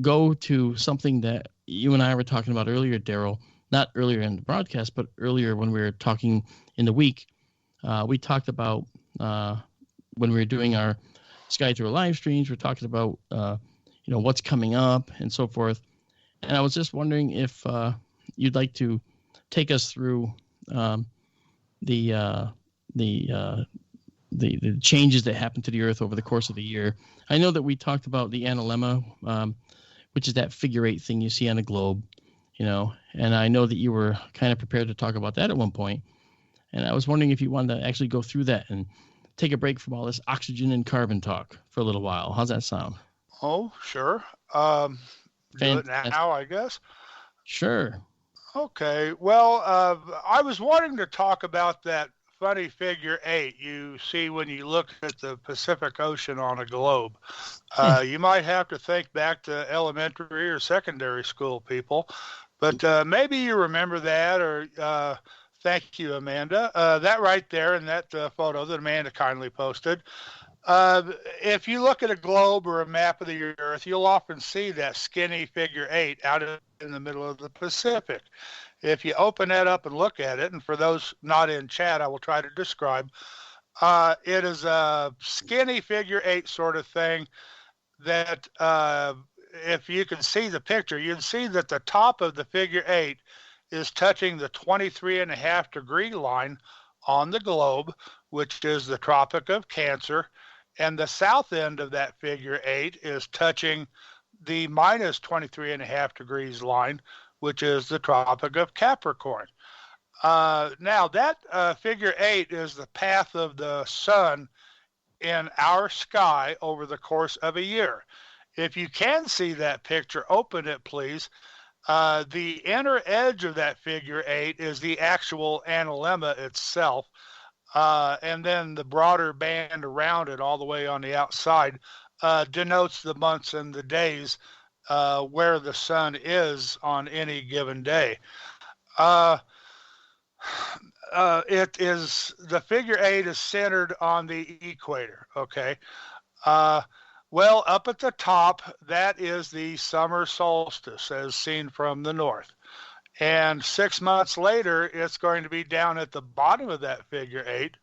go to something that you and I were talking about earlier, Daryl. Not earlier in the broadcast, but earlier when we were talking in the week. We talked about when we were doing our Sky Tour live streams, we're talking about what's coming up and so forth. And I was just wondering if you'd like to take us through the changes that happened to the Earth over the course of the year. I know that we talked about the analemma, which is that figure 8 thing you see on a globe, and I know that you were kind of prepared to talk about that at one point. And I was wondering if you wanted to actually go through that and take a break from all this oxygen and carbon talk for a little while. How's that sound? Oh, sure. Do it now, I guess. Sure. Okay. Well, I was wanting to talk about that funny figure 8 you see when you look at the Pacific Ocean on a globe. You might have to think back to elementary or secondary school people, but maybe you remember that, or thank you, Amanda. That right there in that photo that Amanda kindly posted. If you look at a globe or a map of the Earth, you'll often see that skinny figure 8 out in the middle of the Pacific. If you open that up and look at it, and for those not in chat, I will try to describe. It is a skinny figure 8 sort of thing that if you can see the picture, you'd see that the top of the figure 8 is touching the 23.5 degree line on the globe, which is the Tropic of Cancer. And the south end of that figure 8 is touching the minus 23.5 degrees line, which is the Tropic of Capricorn. Now, that figure 8 is the path of the sun in our sky over the course of a year. If you can see that picture, open it, please. The inner edge of that figure 8 is the actual analemma itself. And then the broader band around it all the way on the outside denotes the months and the days where the sun is on any given day. The figure 8 is centered on the equator. Okay. Well, up at the top, that is the summer solstice as seen from the north. And 6 months later, it's going to be down at the bottom of that figure 8,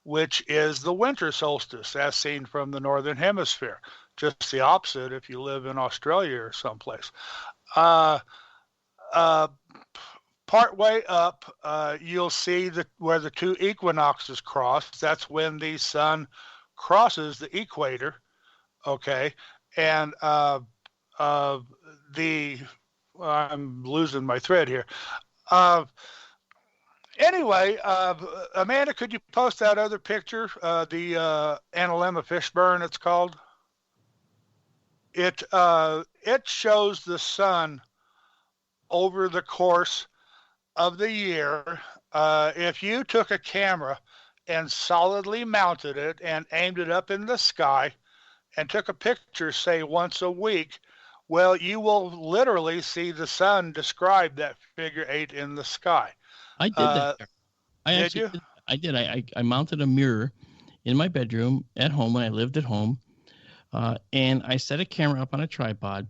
which is the winter solstice as seen from the northern hemisphere. Just the opposite if you live in Australia or someplace. Part way up, you'll see where the two equinoxes cross. That's when the sun crosses the equator. Okay. And I'm losing my thread here. Anyway, Amanda, could you post that other picture, the analemma fishburne it's called? It shows the sun over the course of the year. If you took a camera and solidly mounted it and aimed it up in the sky and took a picture, say once a week, well, you will literally see the sun describe that figure 8 in the sky. I did that. I did. I mounted a mirror in my bedroom at home when I lived at home, and I set a camera up on a tripod,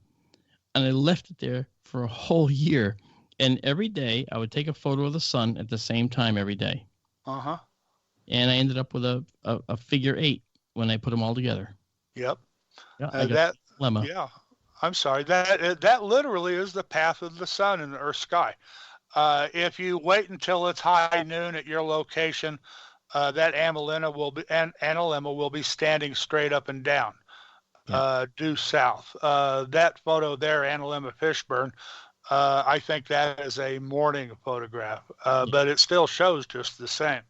and I left it there for a whole year. And every day I would take a photo of the sun at the same time every day. Uh-huh. And I ended up with a figure 8 when I put them all together. Yep. Yeah, I got that lemma. Yeah. I'm sorry. That literally is the path of the sun in the Earth's sky. If you wait until it's high noon at your location, that analemma will be standing straight up and down, due south. That photo there, analemma Fishburne, I think that is a morning photograph, but it still shows just the same.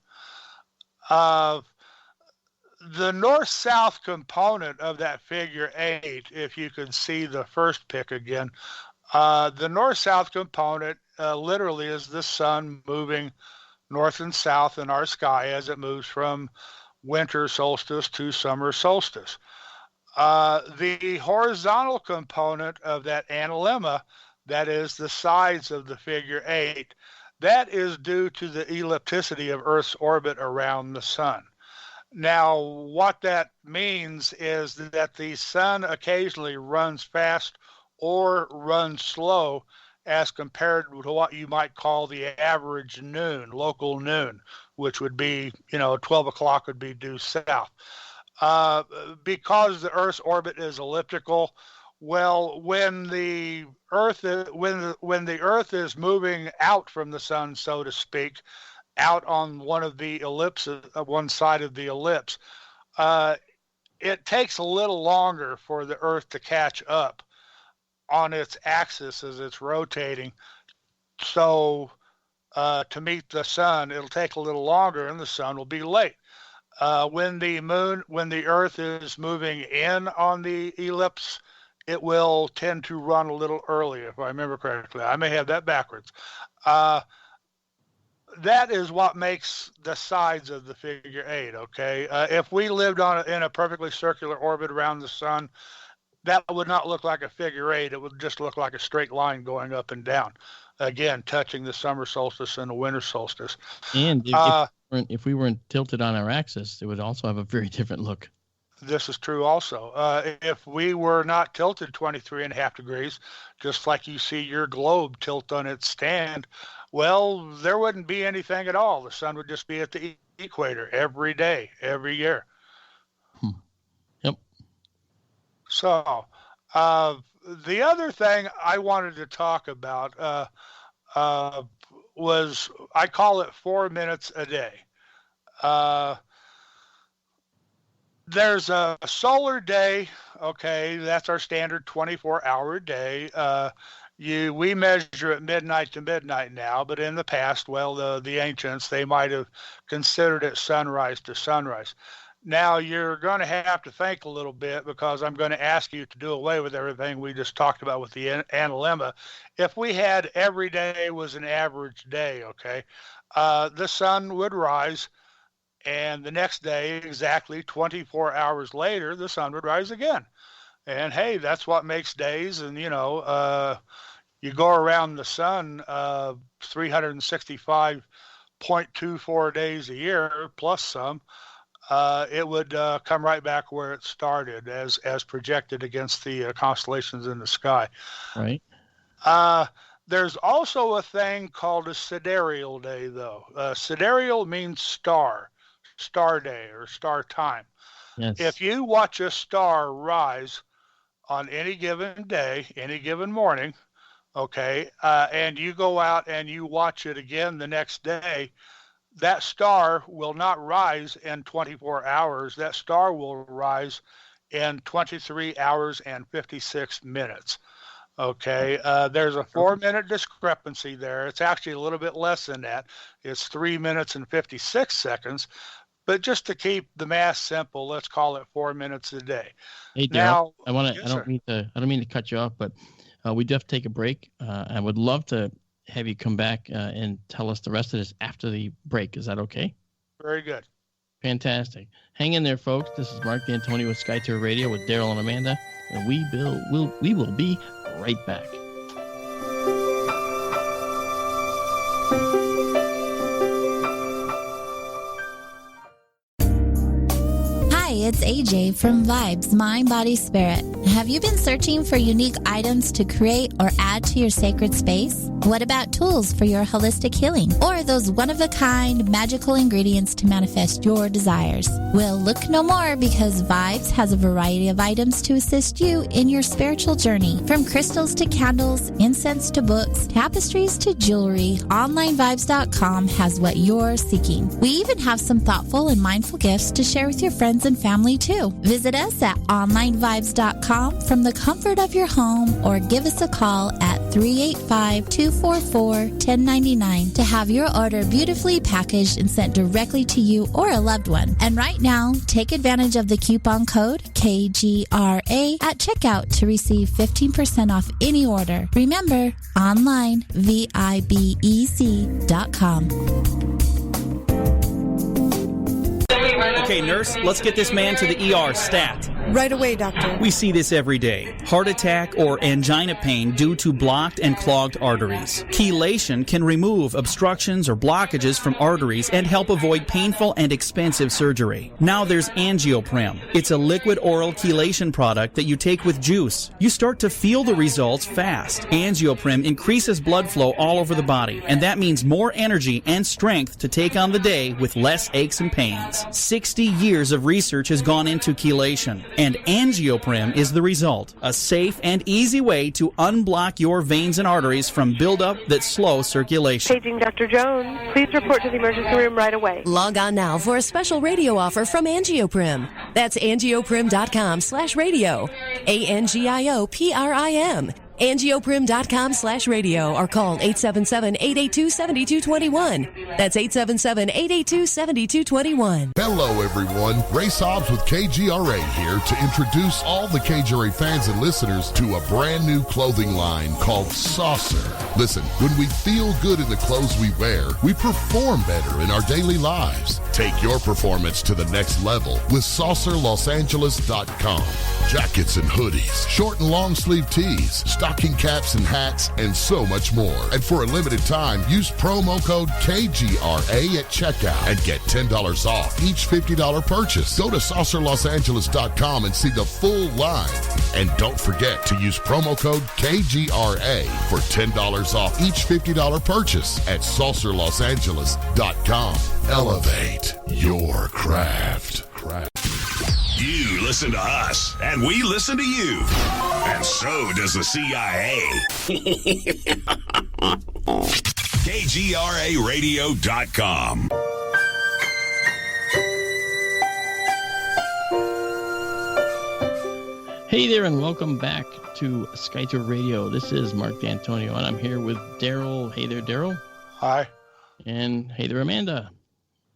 The north-south component of that figure 8, if you could see the first pic again, the north-south component literally is the sun moving north and south in our sky as it moves from winter solstice to summer solstice. The horizontal component of that analemma, that is the sides of the figure 8, that is due to the ellipticity of Earth's orbit around the sun. Now, what that means is that the sun occasionally runs fast or runs slow as compared to what you might call the average noon, local noon, which would be, 12 o'clock would be due south. Because the Earth's orbit is elliptical, well, when the Earth is moving out from the sun, so to speak, out on one of the ellipses, one side of the ellipse, it takes a little longer for the Earth to catch up on its axis as it's rotating. So to meet the sun, it'll take a little longer, and the sun will be late. When the Earth is moving in on the ellipse, it will tend to run a little early, if I remember correctly. I may have that backwards. That is what makes the sides of the figure 8, okay? If we lived in a perfectly circular orbit around the sun, that would not look like a figure 8. It would just look like a straight line going up and down, again, touching the summer solstice and the winter solstice. And if we weren't tilted on our axis, it would also have a very different look. This is true also. If we were not tilted 23.5 degrees, just like you see your globe tilt on its stand, well, there wouldn't be anything at all. The sun would just be at the equator every day, every year. Yep. So, the other thing I wanted to talk about was, I call it 4 minutes a day. There's a solar day, okay, that's our standard 24-hour day. We measure at midnight to midnight now, but in the past, well, the ancients, they might have considered it sunrise to sunrise. Now, you're going to have to think a little bit, because I'm going to ask you to do away with everything we just talked about with the analemma. If we had every day was an average day, okay, the sun would rise, and the next day, exactly 24 hours later, the sun would rise again. And hey, that's what makes days. And, you go around the sun 365.24 days a year plus some. It would come right back where it started, as projected against the constellations in the sky. Right. There's also a thing called a sidereal day, though. Sidereal means star day or star time. Yes. If you watch a star rise on any given day, any given morning, okay, and you go out and you watch it again the next day, that star will not rise in 24 hours. That star will rise in 23 hours and 56 minutes. Okay, there's a 4-minute discrepancy there. It's actually a little bit less than that. It's 3 minutes and 56 seconds. But just to keep the math simple, let's call it 4 minutes a day. Hey, Darryl, I don't mean to cut you off, but we do have to take a break. I would love to have you come back and tell us the rest of this after the break. Is that okay? Very good. Fantastic. Hang in there, folks. This is Mark D'Antonio with SkyTour Radio with Darryl and Amanda, and we will be right back. Hi, it's AJ from Vibes, Mind, Body, Spirit. Have you been searching for unique items to create or add to your sacred space? What about tools for your holistic healing? Or those one-of-a-kind magical ingredients to manifest your desires? Well, look no more, because Vibes has a variety of items to assist you in your spiritual journey. From crystals to candles, incense to books, tapestries to jewelry, OnlineVibes.com has what you're seeking. We even have some thoughtful and mindful gifts to share with your friends and family too. Visit us at OnlineVibes.com from the comfort of your home, or give us a call at 385-244-1099 to have your order beautifully packaged and sent directly to you or a loved one. And right now, take advantage of the coupon code KGRA at checkout to receive 15% off any order. Remember, online, VIBEZ.com. Okay, nurse, let's get this man to the ER stat. Right away, doctor. We see this every day. Heart attack or angina pain due to blocked and clogged arteries. Chelation can remove obstructions or blockages from arteries and help avoid painful and expensive surgery. Now there's Angioprim. It's a liquid oral chelation product that you take with juice. You start to feel the results fast. Angioprim increases blood flow all over the body, and that means more energy and strength to take on the day with less aches and pains. 60 years of research has gone into chelation, and Angioprim is the result. A safe and easy way to unblock your veins and arteries from buildup that slow circulation. Paging Dr. Jones. Please report to the emergency room right away. Log on now for a special radio offer from Angioprim. That's angioprim.com/radio. ANGIOPRIM. Angioprim.com/radio, or call 877-882-7221. That's 877-882-7221. Hello, everyone. Ray Sobbs with KGRA here to introduce all the KGRA fans and listeners to a brand new clothing line called Saucer. Listen, when we feel good in the clothes we wear, we perform better in our daily lives. Take your performance to the next level with SaucerLosAngeles.com. Jackets and hoodies, short and long sleeve tees, stocking caps and hats, and so much more. And for a limited time, use promo code KGRA at checkout and get $10 off each $50 purchase. Go to SaucerLosAngeles.com and see the full line. And don't forget to use promo code KGRA for $10 off each $50 purchase at SaucerLosAngeles.com. Elevate your craft. You listen to us, and we listen to you. And so does the CIA. KGRARadio.com. Hey there, and welcome back to Skytor Radio. This is Mark D'Antonio, and I'm here with Daryl. Hey there, Daryl. Hi. And hey there, Amanda.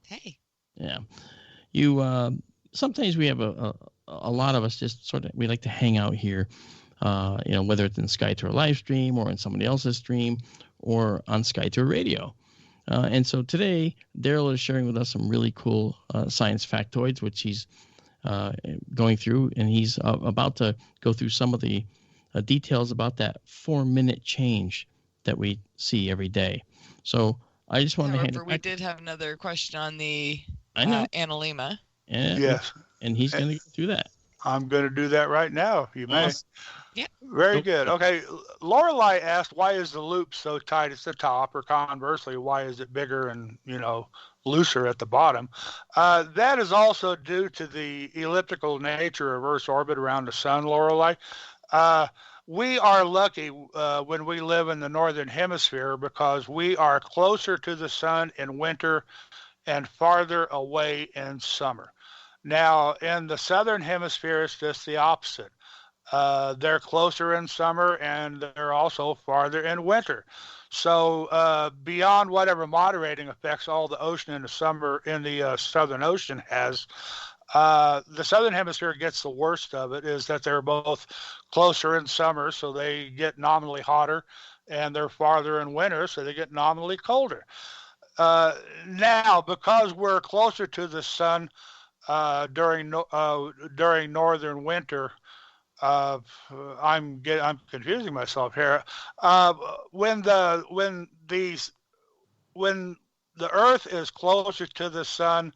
Hey. Yeah. You, sometimes we have a lot of us just sort of, we like to hang out here, whether it's in Skytor live stream or in somebody else's stream or on Skytor Radio. And so today, Daryl is sharing with us some really cool science factoids, which he's going through, and he's about to go through some of the details about that 4-minute change that we see every day. So I just want to hand it back. We did have another question on the analema. Yes. And he's going to go through that. I'm going to do that right now, if you may. Awesome. Yeah. Very good. Okay. Lorelei asked, why is the loop so tight at the top, or conversely, why is it bigger and, looser at the bottom? That is also due to the elliptical nature of Earth's orbit around the sun, Lorelei. We are lucky when we live in the northern hemisphere, because we are closer to the sun in winter and farther away in summer. Now, in the southern hemisphere, it's just the opposite. They're closer in summer, and they're also farther in winter. So beyond whatever moderating effects all the ocean in the summer in the Southern Ocean has, the southern hemisphere gets the worst of it, is that they're both closer in summer, so they get nominally hotter, and they're farther in winter, so they get nominally colder. Now, because we're closer to the sun during northern winter, I'm confusing myself here. When the Earth is closer to the sun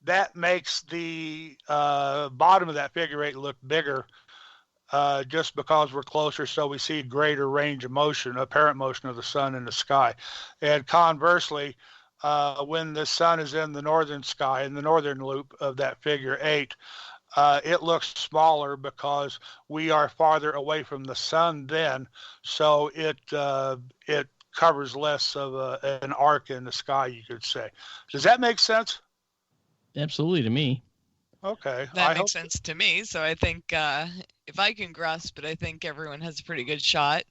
that makes the bottom of that figure 8 look bigger just because we're closer, so we see greater range of motion, apparent motion of the sun in the sky. And conversely, when the sun is in the northern sky, in the northern loop of that figure 8, it looks smaller because we are farther away from the sun then, so it covers less of an arc in the sky, you could say. Does that make sense? Absolutely, to me. Okay. That makes sense to me. So I think if I can grasp it, I think everyone has a pretty good shot.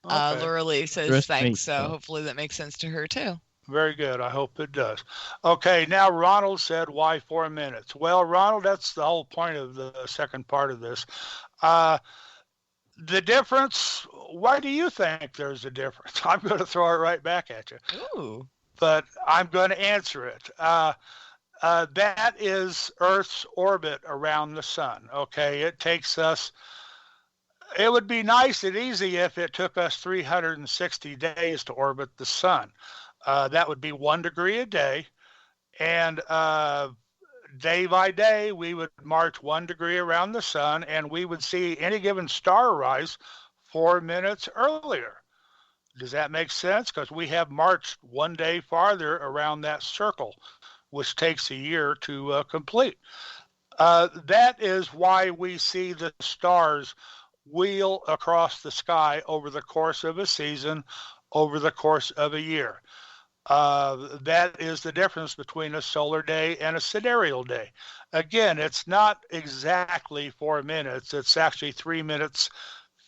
Okay. Laura Lee says thanks, so hopefully that makes sense to her too. Very good. I hope it does. Okay, now Ronald said, why 4 minutes? Well, Ronald, that's the whole point of the second part of this. The difference, why do you think there's a difference? I'm going to throw it right back at you. Ooh. But I'm going to answer it. That is Earth's orbit around the sun. Okay, it takes us, it would be nice and easy if it took us 360 days to orbit the sun. That would be 1 degree a day. And day by day, we would march 1 degree around the sun, and we would see any given star rise 4 minutes earlier. Does that make sense? Because we have marched 1 day farther around that circle, which takes a year to complete. That is why we see the stars wheel across the sky over the course of a season, over the course of a year. That is the difference between a solar day and a sidereal day. Again, it's not exactly 4 minutes. It's actually 3 minutes,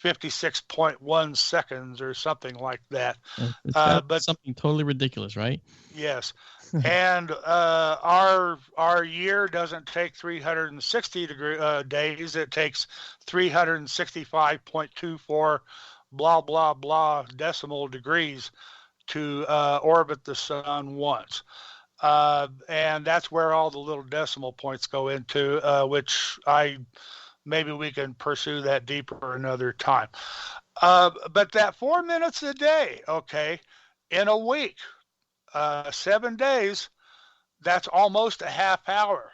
56.1 seconds or something like that. But something totally ridiculous, right? Yes. And our year doesn't take 360 days. It takes 365.24 blah, blah, blah decimal degrees to orbit the sun once. And that's where all the little decimal points go into, which maybe we can pursue that deeper another time. But that 4 minutes a day, okay, in a week, 7 days, that's almost a half hour.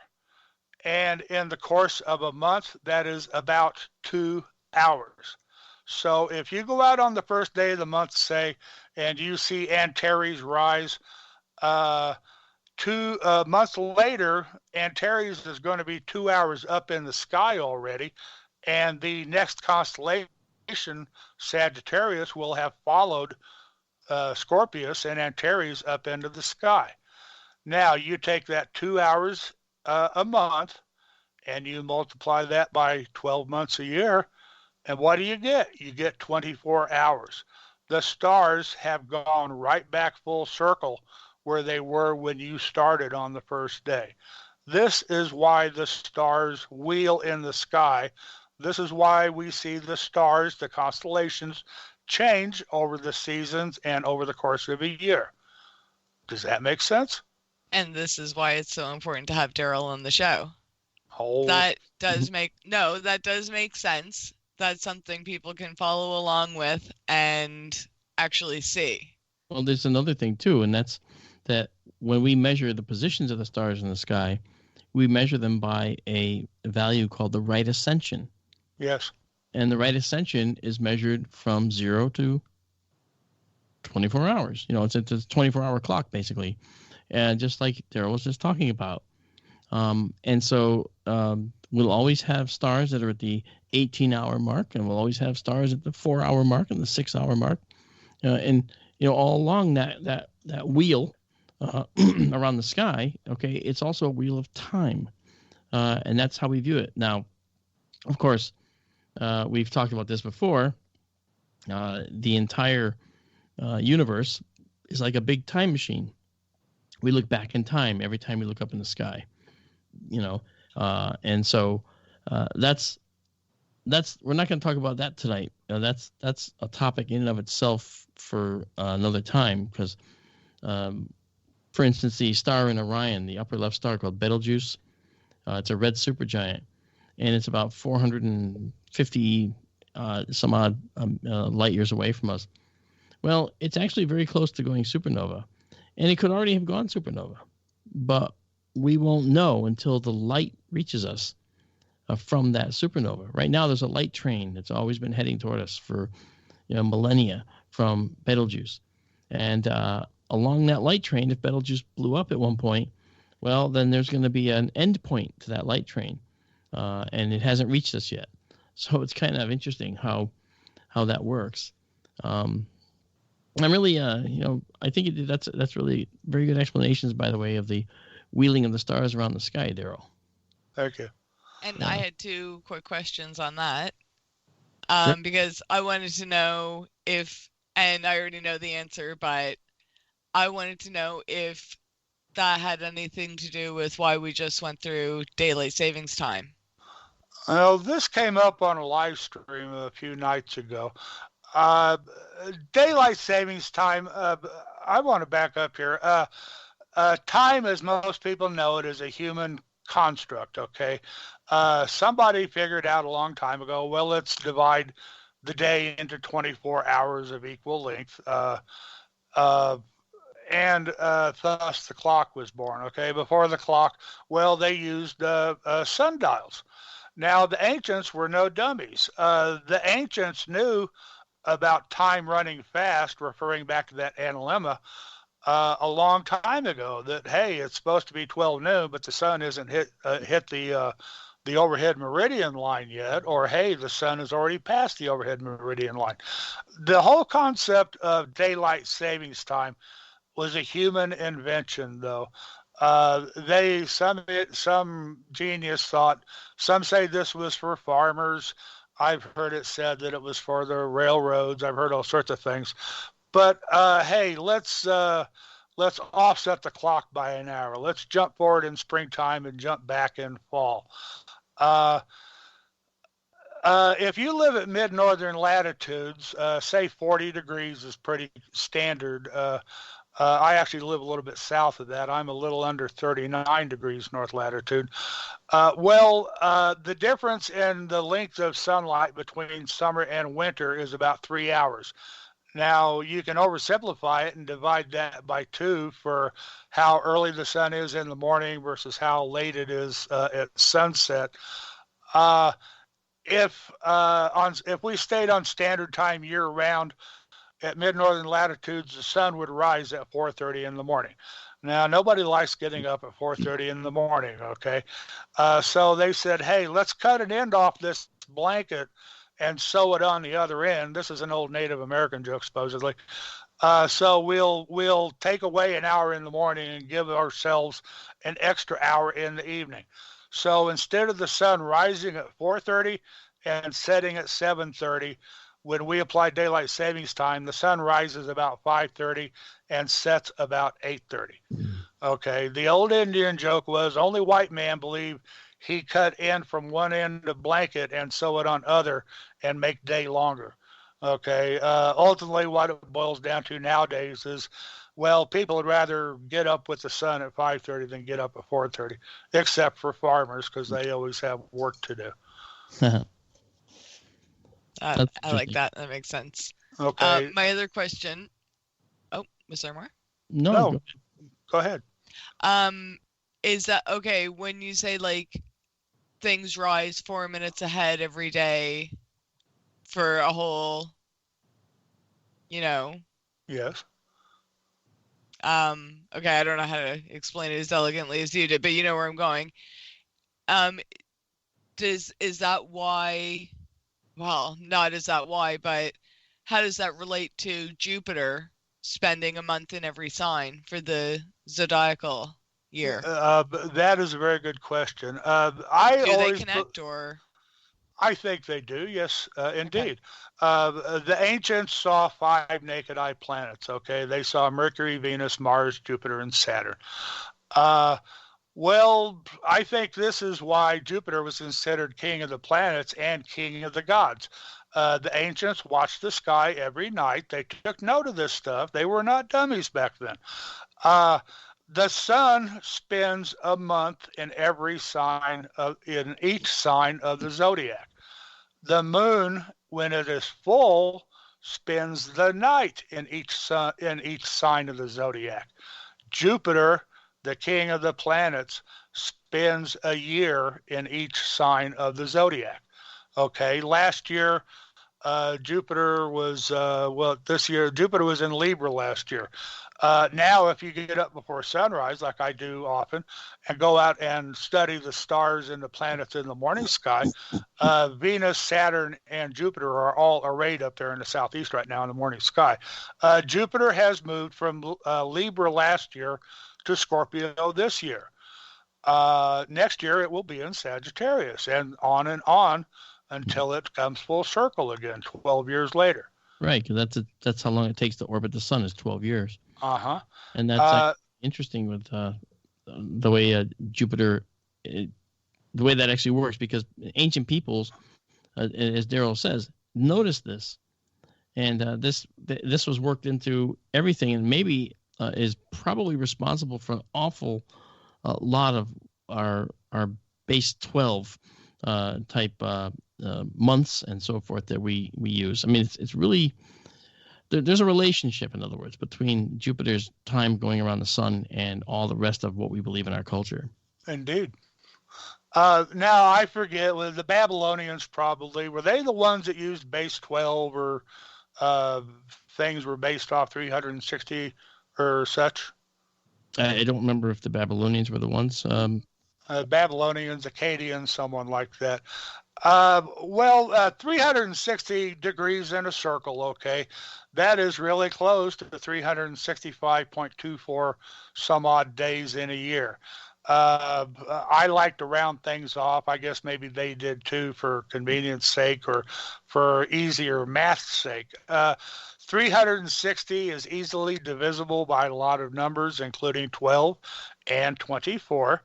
And in the course of a month, that is about 2 hours. So if you go out on the first day of the month, say, and you see Antares rise, 2 months later, Antares is going to be 2 hours up in the sky already, and the next constellation, Sagittarius, will have followed Scorpius and Antares up into the sky. Now, you take that 2 hours a month, and you multiply that by 12 months a year, and what do you get? You get 24 hours. The stars have gone right back full circle where they were when you started on the first day. This is why the stars wheel in the sky. This is why we see the stars, the constellations, change over the seasons and over the course of a year. Does that make sense? And this is why it's so important to have Daryl on the show. Oh. That does make sense. That's something people can follow along with and actually see. Well, there's another thing too, and that's that when we measure the positions of the stars in the sky, we measure them by a value called the right ascension. Yes. And the right ascension is measured from 0 to 24 hours. You know, it's a 24-hour clock, basically. And just like Daryl was just talking about. And so we'll always have stars that are at the 18-hour mark, and we'll always have stars at the 4-hour mark and the 6-hour mark. And, you know, all along that wheel around the sky, okay, it's also a wheel of time. And that's how we view it. Now, of course, we've talked about this before. The entire universe is like a big time machine. We look back in time every time we look up in the sky, you know, and so that's we're not going to talk about that tonight. That's a topic in and of itself for another time because, for instance, the star in Orion, the upper left star called Betelgeuse, it's a red supergiant, and it's about 450 some odd light years away from us. Well, it's actually very close to going supernova, and it could already have gone supernova, but we won't know until the light reaches us from that supernova. Right now, there's a light train that's always been heading toward us for millennia from Betelgeuse. And along that light train, if Betelgeuse blew up at one point, well, then there's going to be an end point to that light train, and it hasn't reached us yet. So it's kind of interesting how that works. I'm really, I think that's really very good explanations, by the way, of the wheeling of the stars around the sky, Daryl. Thank you. And I had 2 quick questions on that, because I wanted to know if, and I already know the answer, but I wanted to know if that had anything to do with why we just went through daylight savings time. Well, this came up on a live stream a few nights ago. Daylight savings time, I want to back up here. Time, as most people know it, is a human construct, okay? Somebody figured out a long time ago, well, let's divide the day into 24 hours of equal length. And thus the clock was born, okay? Before the clock, well, they used sundials. Now, the ancients were no dummies. The ancients knew about time running fast, referring back to that analemma, a long time ago, that, hey, it's supposed to be 12 noon, but the sun isn't hit the overhead meridian line yet, or, hey, the sun has already passed the overhead meridian line. The whole concept of daylight savings time was a human invention, though. Some genius thought, some say this was for farmers. I've heard it said that it was for the railroads. I've heard all sorts of things. But hey, let's offset the clock by an hour. Let's jump forward in springtime and jump back in fall. If you live at mid-northern latitudes, say 40 degrees is pretty standard. I actually live a little bit south of that. I'm a little under 39 degrees north latitude. The difference in the length of sunlight between summer and winter is about 3 hours. Now, you can oversimplify it and divide that by 2 for how early the sun is in the morning versus how late it is at sunset. If we stayed on standard time year-round, at mid-northern latitudes, the sun would rise at 4:30 in the morning. Now, nobody likes getting up at 4:30 in the morning, okay? So they said, hey, let's cut an end off this blanket and sew it on the other end. This is an old Native American joke, supposedly. So we'll take away an hour in the morning and give ourselves an extra hour in the evening. So instead of the sun rising at 4:30 and setting at 7:30, when we apply daylight savings time, the sun rises about 5:30 and sets about 8:30. Okay, the old Indian joke was only white man believed he cut end from one end of blanket and sew it on other and make day longer. Okay, ultimately what it boils down to nowadays is, well, people would rather get up with the sun at 5:30 than get up at 4:30, except for farmers because they always have work to do. I like that. That makes sense. Okay. My other question. Oh, was there more? No. Go ahead. Is that okay when you say like things rise 4 minutes ahead every day for a whole, Yes. Okay, I don't know how to explain it as elegantly as you did, but you know where I'm going. Is that why? Well, not is that why, but how does that relate to Jupiter spending a month in every sign for the zodiacal year? That is a very good question. Do they connect or? I think they do. Yes, indeed. The ancients saw 5 naked eye planets. Okay, they saw Mercury, Venus, Mars, Jupiter, and Saturn. Well, I think this is why Jupiter was considered king of the planets and king of the gods. The ancients watched the sky every night. They took note of this stuff. They were not dummies back then. The sun spends a month in each sign of the zodiac. The moon, when it is full, spends the night in each sign of the zodiac. Jupiter the king of the planets, spends a year in each sign of the zodiac. Okay, last year, Jupiter was, this year, Jupiter was in Libra last year. Now, if you get up before sunrise, like I do often, and go out and study the stars and the planets in the morning sky, Venus, Saturn, and Jupiter are all arrayed up there in the southeast right now in the morning sky. Jupiter has moved from Libra last year to Scorpio this year. Next year, it will be in Sagittarius, and on until it comes full circle again 12 years later. Right, because that's how long it takes to orbit the sun is 12 years. Uh-huh. And that's interesting with the way Jupiter, the way that actually works, because ancient peoples, as Daryl says, noticed this. And this was worked into everything, and maybe is probably responsible for an awful lot of our base 12 type months and so forth that we use. I mean, it's really, there's a relationship, in other words, between Jupiter's time going around the sun and all the rest of what we believe in our culture. Indeed. Now, I forget, the Babylonians probably, were they the ones that used base 12, or things were based off 360 or such? I don't remember if the Babylonians were the ones. Babylonians, Akkadians, someone like that. 360 degrees in a circle, okay? That is really close to the 365.24 some odd days in a year. I like to round things off. I guess maybe they did too, for convenience sake or for easier math's sake. 360 is easily divisible by a lot of numbers, including 12 and 24.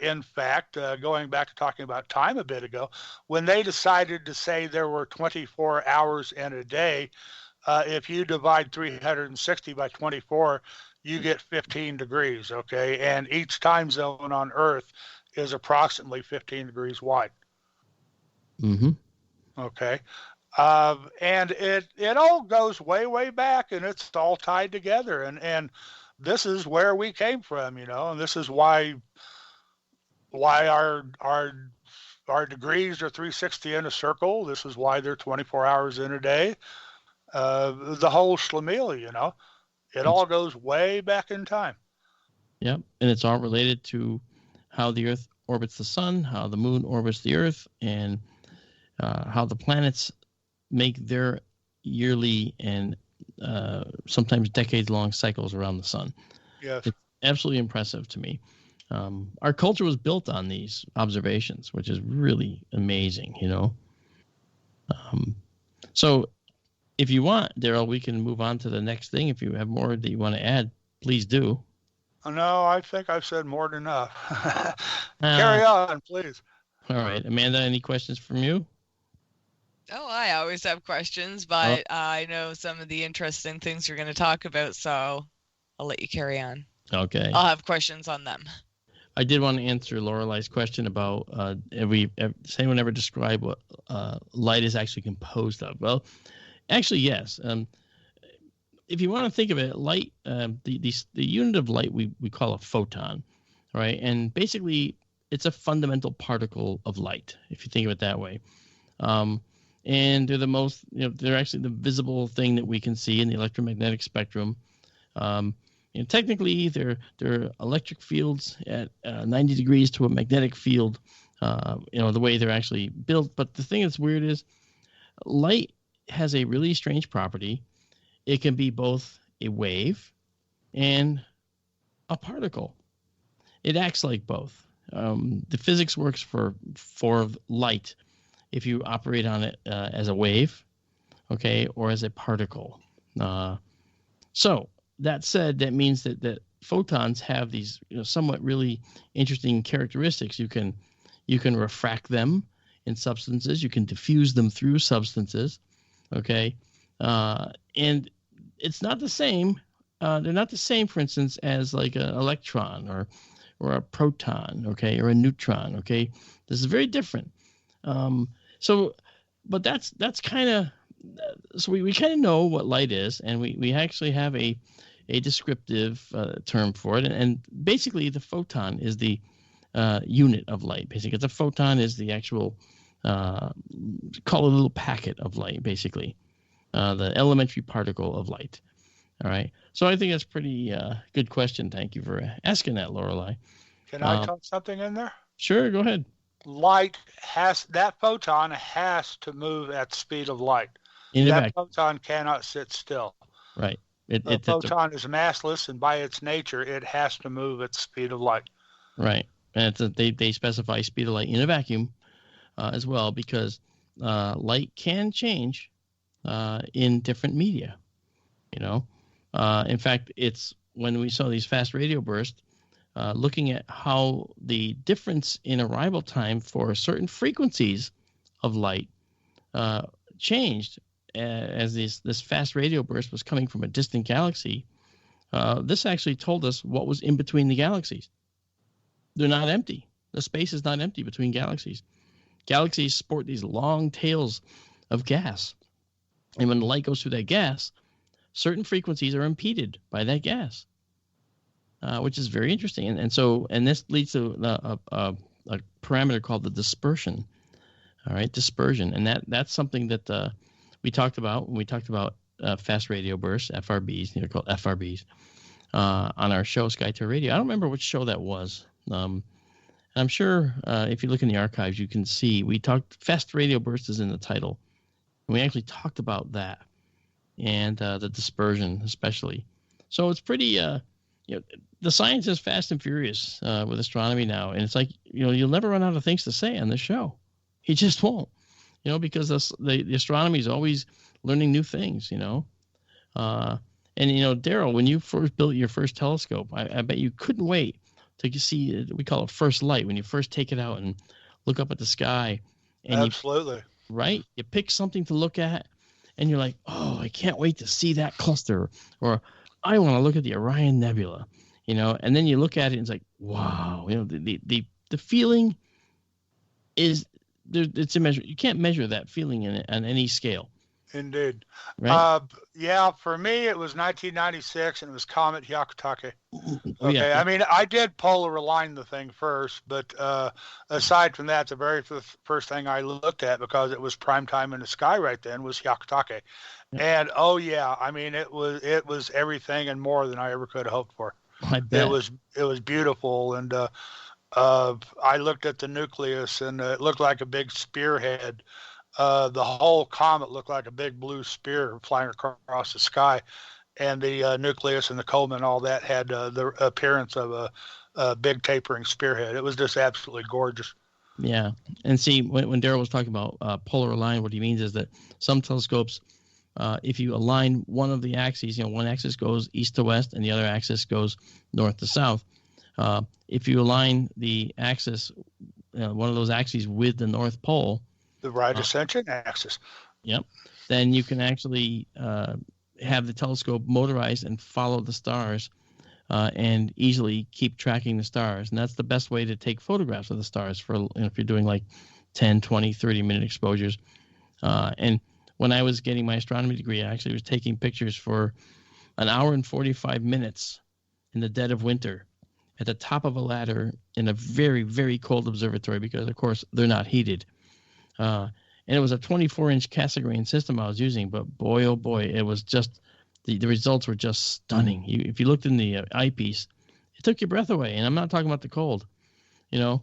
In fact, going back to talking about time a bit ago, when they decided to say there were 24 hours in a day, if you divide 360 by 24, you get 15 degrees, okay? And each time zone on Earth is approximately 15 degrees wide. Mm-hmm. Okay. And it all goes way, way back, and it's all tied together. And this is where we came from, and this is why our degrees are 360 in a circle. This is why they're 24 hours in a day. The whole schlemiel, it all goes way back in time. Yep, and it's all related to how the Earth orbits the sun, how the moon orbits the Earth, and how the planets make their yearly and sometimes decades-long cycles around the sun. Yes. It's absolutely impressive to me. Our culture was built on these observations, which is really amazing, So if you want, Daryl, we can move on to the next thing. If you have more that you want to add, please do. No, I think I've said more than enough. Carry on, please. All right. Amanda, any questions from you? Oh, I always have questions, but I know some of the interesting things you're going to talk about, so I'll let you carry on. Okay. I'll have questions on them. I did want to answer Lorelei's question about does anyone ever describe what light is actually composed of? Well, actually, yes. If you want to think of it, light, the unit of light we call a photon, right? And basically, it's a fundamental particle of light, if you think of it that way. And they're the most, they're actually the visible thing that we can see in the electromagnetic spectrum. Technically, they're electric fields at 90 degrees to a magnetic field, the way they're actually built. But the thing that's weird is light has a really strange property. It can be both a wave and a particle. It acts like both. The physics works for light if you operate on it as a wave, okay, or as a particle. So that said, that means that photons have these somewhat really interesting characteristics. You can refract them in substances. You can diffuse them through substances, okay? And it's not the same. They're not the same, for instance, as like an electron or a proton, okay, or a neutron, okay? This is very different. But that's kind of, so we kind of know what light is, and we actually have a a descriptive term for it. And basically, the photon is the unit of light. Basically, the photon is the actual, call it a little packet of light, basically, the elementary particle of light. All right. So I think that's pretty good question. Thank you for asking that, Lorelei. Can I talk something in there? Sure, go ahead. That photon has to move at the speed of light. Photon cannot sit still. Right. The photon is massless, and by its nature, it has to move at the speed of light. Right. And they specify speed of light in a vacuum as well, because light can change in different media. In fact, it's when we saw these fast radio bursts, looking at how the difference in arrival time for certain frequencies of light changed as this fast radio burst was coming from a distant galaxy. This actually told us what was in between the galaxies. They're not empty. The space is not empty between galaxies. Galaxies sport these long tails of gas. And when the light goes through that gas, certain frequencies are impeded by that gas, which is very interesting. And this leads to a parameter called the dispersion. All right, dispersion. And that's something that we talked about when we talked about fast radio bursts, FRBs, they're called FRBs, on our show, SkyTerra Radio. I don't remember which show that was. I'm sure if you look in the archives, you can see we talked, fast radio burst is in the title. And we actually talked about that and the dispersion especially. So it's pretty, the science is fast and furious with astronomy now. And it's like, you'll never run out of things to say on this show. You just won't, because the astronomy is always learning new things, And, Daryl, when you first built your first telescope, I bet you couldn't wait to see, we call it first light, when you first take it out and look up at the sky. And Absolutely. Right? You pick something to look at, and you're like, oh, I can't wait to see that cluster, or I want to look at the Orion Nebula, and then you look at it and it's like, wow, the feeling is there. It's immeasurable. You can't measure that feeling on any scale. Indeed. Right? For me, it was 1996, and it was Comet Hyakutake. Oh, Okay, yeah. I mean, I did polar align the thing first, but aside from that, the very first thing I looked at, because it was prime time in the sky right then, was Hyakutake. And I mean, it was everything and more than I ever could have hoped for. I bet. It was beautiful, and I looked at the nucleus, and it looked like a big spearhead. The whole comet looked like a big blue spear flying across the sky, and the nucleus and the Coleman, all that had the appearance of a big tapering spearhead. It was just absolutely gorgeous. Yeah, and see, when Daryl was talking about polar align, what he means is that some telescopes, if you align one of the axes, one axis goes east to west and the other axis goes north to south. If you align the axis, one of those axes with the North Pole, the right ascension axis. Yep. Then you can actually have the telescope motorized and follow the stars and easily keep tracking the stars. And that's the best way to take photographs of the stars for if you're doing like 10, 20, 30-minute exposures. And when I was getting my astronomy degree, I actually was taking pictures for an hour and 45 minutes in the dead of winter at the top of a ladder in a very, very cold observatory because, of course, they're not heated. And it was a 24-inch Cassegrain system I was using, but boy, oh boy, it was just the results were just stunning. If you looked in the eyepiece, it took your breath away, and I'm not talking about the cold, So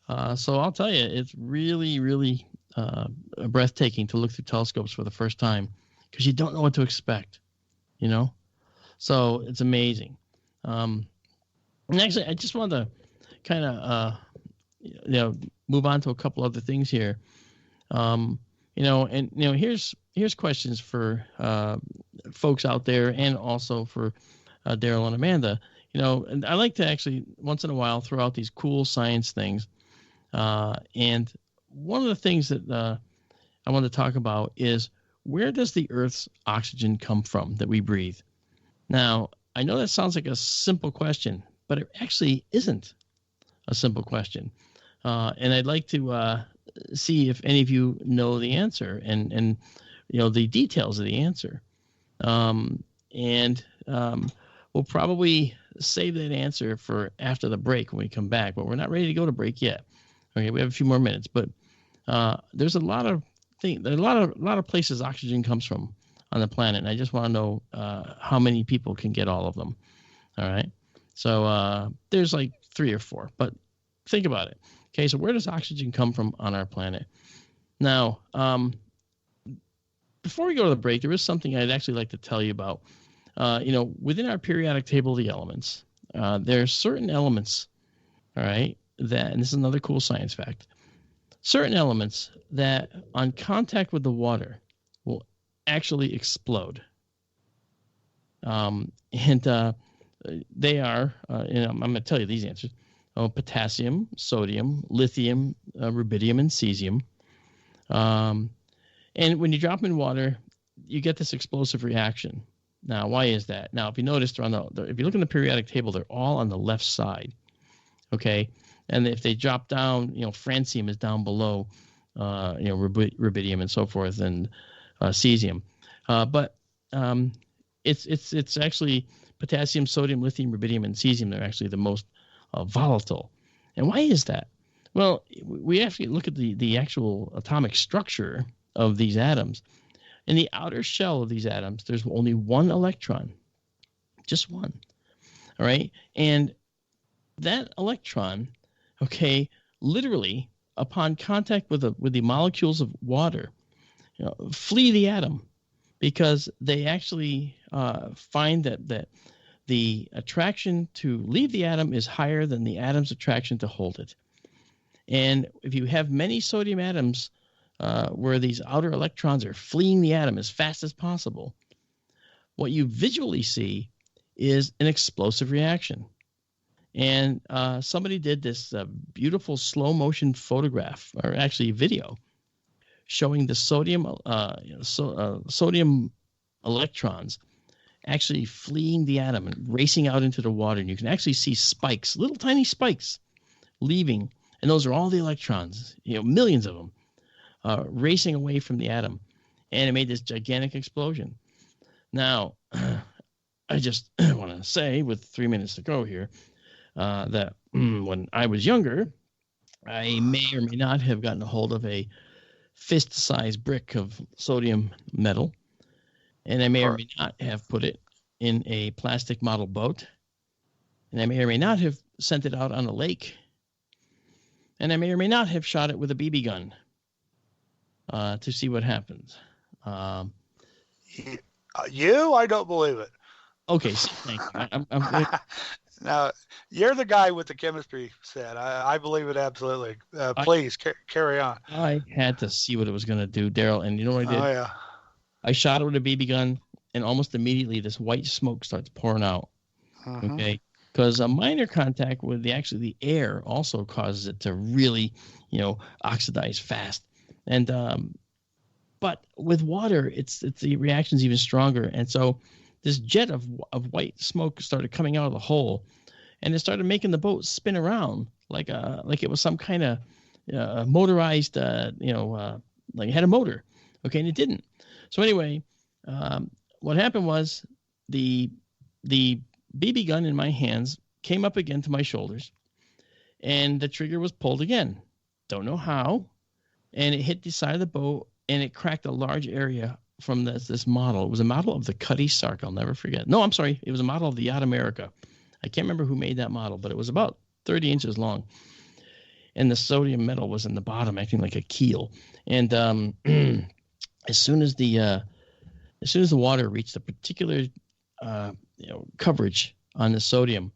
I'll tell you, it's really, really breathtaking to look through telescopes for the first time because you don't know what to expect, So it's amazing. And actually, I just wanted to kind of move on to a couple other things here. Here's questions for folks out there and also for Daryl and Amanda. And I like to actually once in a while throw out these cool science things. And one of the things that I want to talk about is, where does the Earth's oxygen come from that we breathe? Now, I know that sounds like a simple question, but it actually isn't a simple question. And I'd like to see if any of you know the answer and the details of the answer. we'll probably save that answer for after the break when we come back, but we're not ready to go to break yet. Okay, we have a few more minutes, but there's a lot of places oxygen comes from on the planet, and I just want to know how many people can get all of them. All right, so there's like 3 or 4, but think about it. Okay, so where does oxygen come from on our planet? Now, before we go to the break, there is something I'd actually like to tell you about. Within our periodic table of the elements, there are certain elements, all right, and this is another cool science fact, certain elements that on contact with the water will actually explode. They are, I'm going to tell you these answers, potassium, sodium, lithium, rubidium, and cesium. And when you drop them in water, you get this explosive reaction. Now, why is that? Now, if you notice, if you look in the periodic table, they're all on the left side. Okay, and if they drop down, francium is down below, rubidium and so forth, and cesium. But it's actually potassium, sodium, lithium, rubidium, and cesium. They're actually the most volatile. And why is that? Well, we actually look at the actual atomic structure of these atoms. In the outer shell of these atoms, there's only one electron, just one. All right, and that electron, okay, literally upon contact with the molecules of water, flee the atom, because they actually find that the attraction to leave the atom is higher than the atom's attraction to hold it. And if you have many sodium atoms where these outer electrons are fleeing the atom as fast as possible, what you visually see is an explosive reaction. And somebody did this beautiful slow motion photograph, or actually video, showing the sodium electrons actually fleeing the atom and racing out into the water. And you can actually see spikes, little tiny spikes, leaving. And those are all the electrons, millions of them, racing away from the atom. And it made this gigantic explosion. Now, I just want to say, with 3 minutes to go here, that when I was younger, I may or may not have gotten a hold of a fist-sized brick of sodium metal. And I may or may not have put it in a plastic model boat. And I may or may not have sent it out on a lake. And I may or may not have shot it with a BB gun to see what happens. You? I don't believe it. Okay, so thank you. Now, you're the guy with the chemistry set. I believe it absolutely. Please carry on. I had to see what it was going to do, Daryl. And you know what I did? Oh, yeah. I shot it with a BB gun, and almost immediately this white smoke starts pouring out. Okay, because a minor contact with the air also causes it to really, oxidize fast. And but with water, it's the reaction's even stronger. And so this jet of white smoke started coming out of the hole, and it started making the boat spin around like it was some kind of motorized, like it had a motor. Okay, and it didn't. So anyway, what happened was the BB gun in my hands came up again to my shoulders, and the trigger was pulled again. Don't know how, and it hit the side of the boat, and it cracked a large area from this model. It was a model of the Cutty Sark. I'll never forget. No, I'm sorry. It was a model of the Yacht America. I can't remember who made that model, but it was about 30 inches long, and the sodium metal was in the bottom, acting like a keel. And as soon as the water reached a particular coverage on the sodium,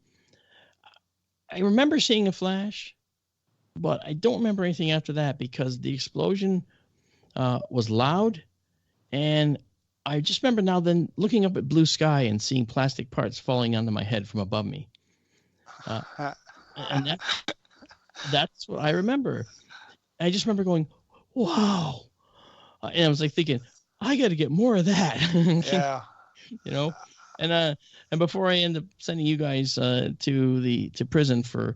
I remember seeing a flash, but I don't remember anything after that, because the explosion was loud, and I just remember now then looking up at blue sky and seeing plastic parts falling onto my head from above me, and that's what I remember. I just remember going, wow. And I was like thinking, I got to get more of that. Yeah. And before I end up sending you guys to prison for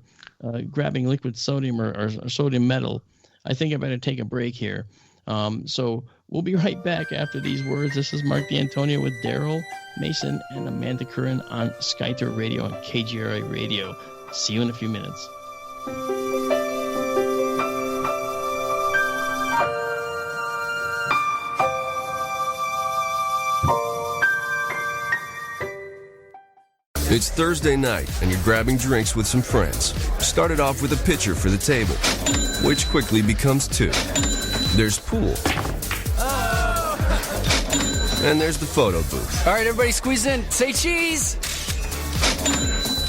grabbing liquid sodium or sodium metal, I think I better take a break here. So we'll be right back after these words. This is Mark D'Antonio with Daryl Mason and Amanda Curran on SkyTour Radio and KGRA Radio. See you in a few minutes. It's Thursday night, and you're grabbing drinks with some friends. Started off with a pitcher for the table, which quickly becomes two. There's pool. And there's the photo booth. All right, everybody squeeze in. Say cheese!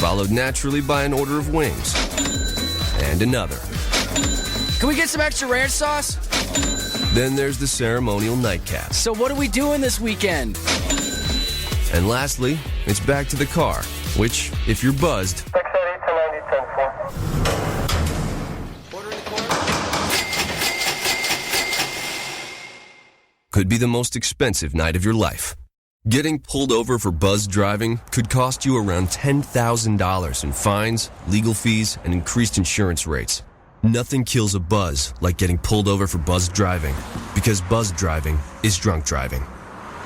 Followed naturally by an order of wings. And another. Can we get some extra ranch sauce? Then there's the ceremonial nightcap. So what are we doing this weekend? And lastly, it's back to the car, which, if you're buzzed, could be the most expensive night of your life. Getting pulled over for buzzed driving could cost you around $10,000 in fines, legal fees, and increased insurance rates. Nothing kills a buzz like getting pulled over for buzzed driving, because buzzed driving is drunk driving.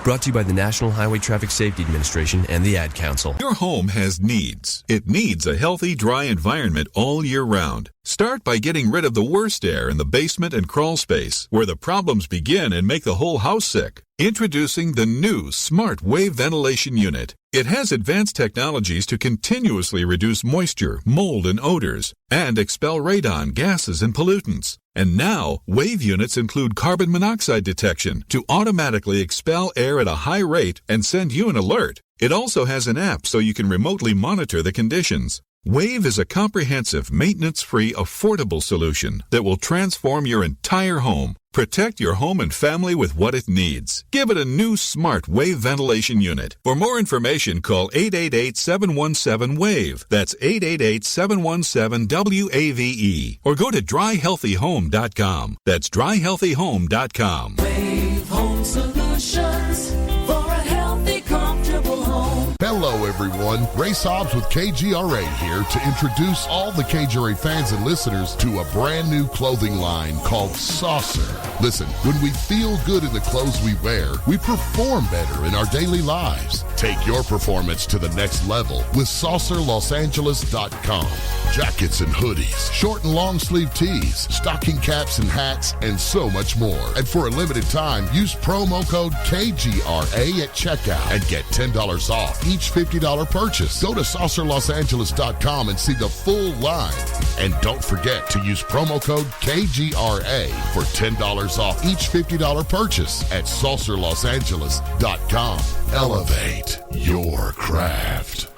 Brought to you by the National Highway Traffic Safety Administration and the Ad Council. Your home has needs. It needs a healthy, dry environment all year round. Start by getting rid of the worst air in the basement and crawl space, where the problems begin and make the whole house sick. Introducing the new Smart Wave Ventilation Unit. It has advanced technologies to continuously reduce moisture, mold, and odors, and expel radon, gases, and pollutants. And now, Wave units include carbon monoxide detection to automatically expel air at a high rate and send you an alert. It also has an app so you can remotely monitor the conditions. Wave is a comprehensive, maintenance-free, affordable solution that will transform your entire home. Protect your home and family with what it needs. Give it a new Smart Wave Ventilation Unit. For more information, call 888-717-WAVE. That's 888-717-WAVE. Or go to dryhealthyhome.com. That's dryhealthyhome.com. Wave Home Solutions for a healthy, comfortable home. Hello, everyone. Ray Sobbs with KGRA here to introduce all the KGRA fans and listeners to a brand new clothing line called Saucer. Listen, when we feel good in the clothes we wear, we perform better in our daily lives. Take your performance to the next level with SaucerLosAngeles.com. Jackets and hoodies, short and long sleeve tees, stocking caps and hats, and so much more. And for a limited time, use promo code KGRA at checkout and get $10 off each $50 purchase. Go to SaucerLosAngeles.com and see the full line. And don't forget to use promo code KGRA for $10 off each $50 purchase at SaucerLosAngeles.com. Elevate your craft.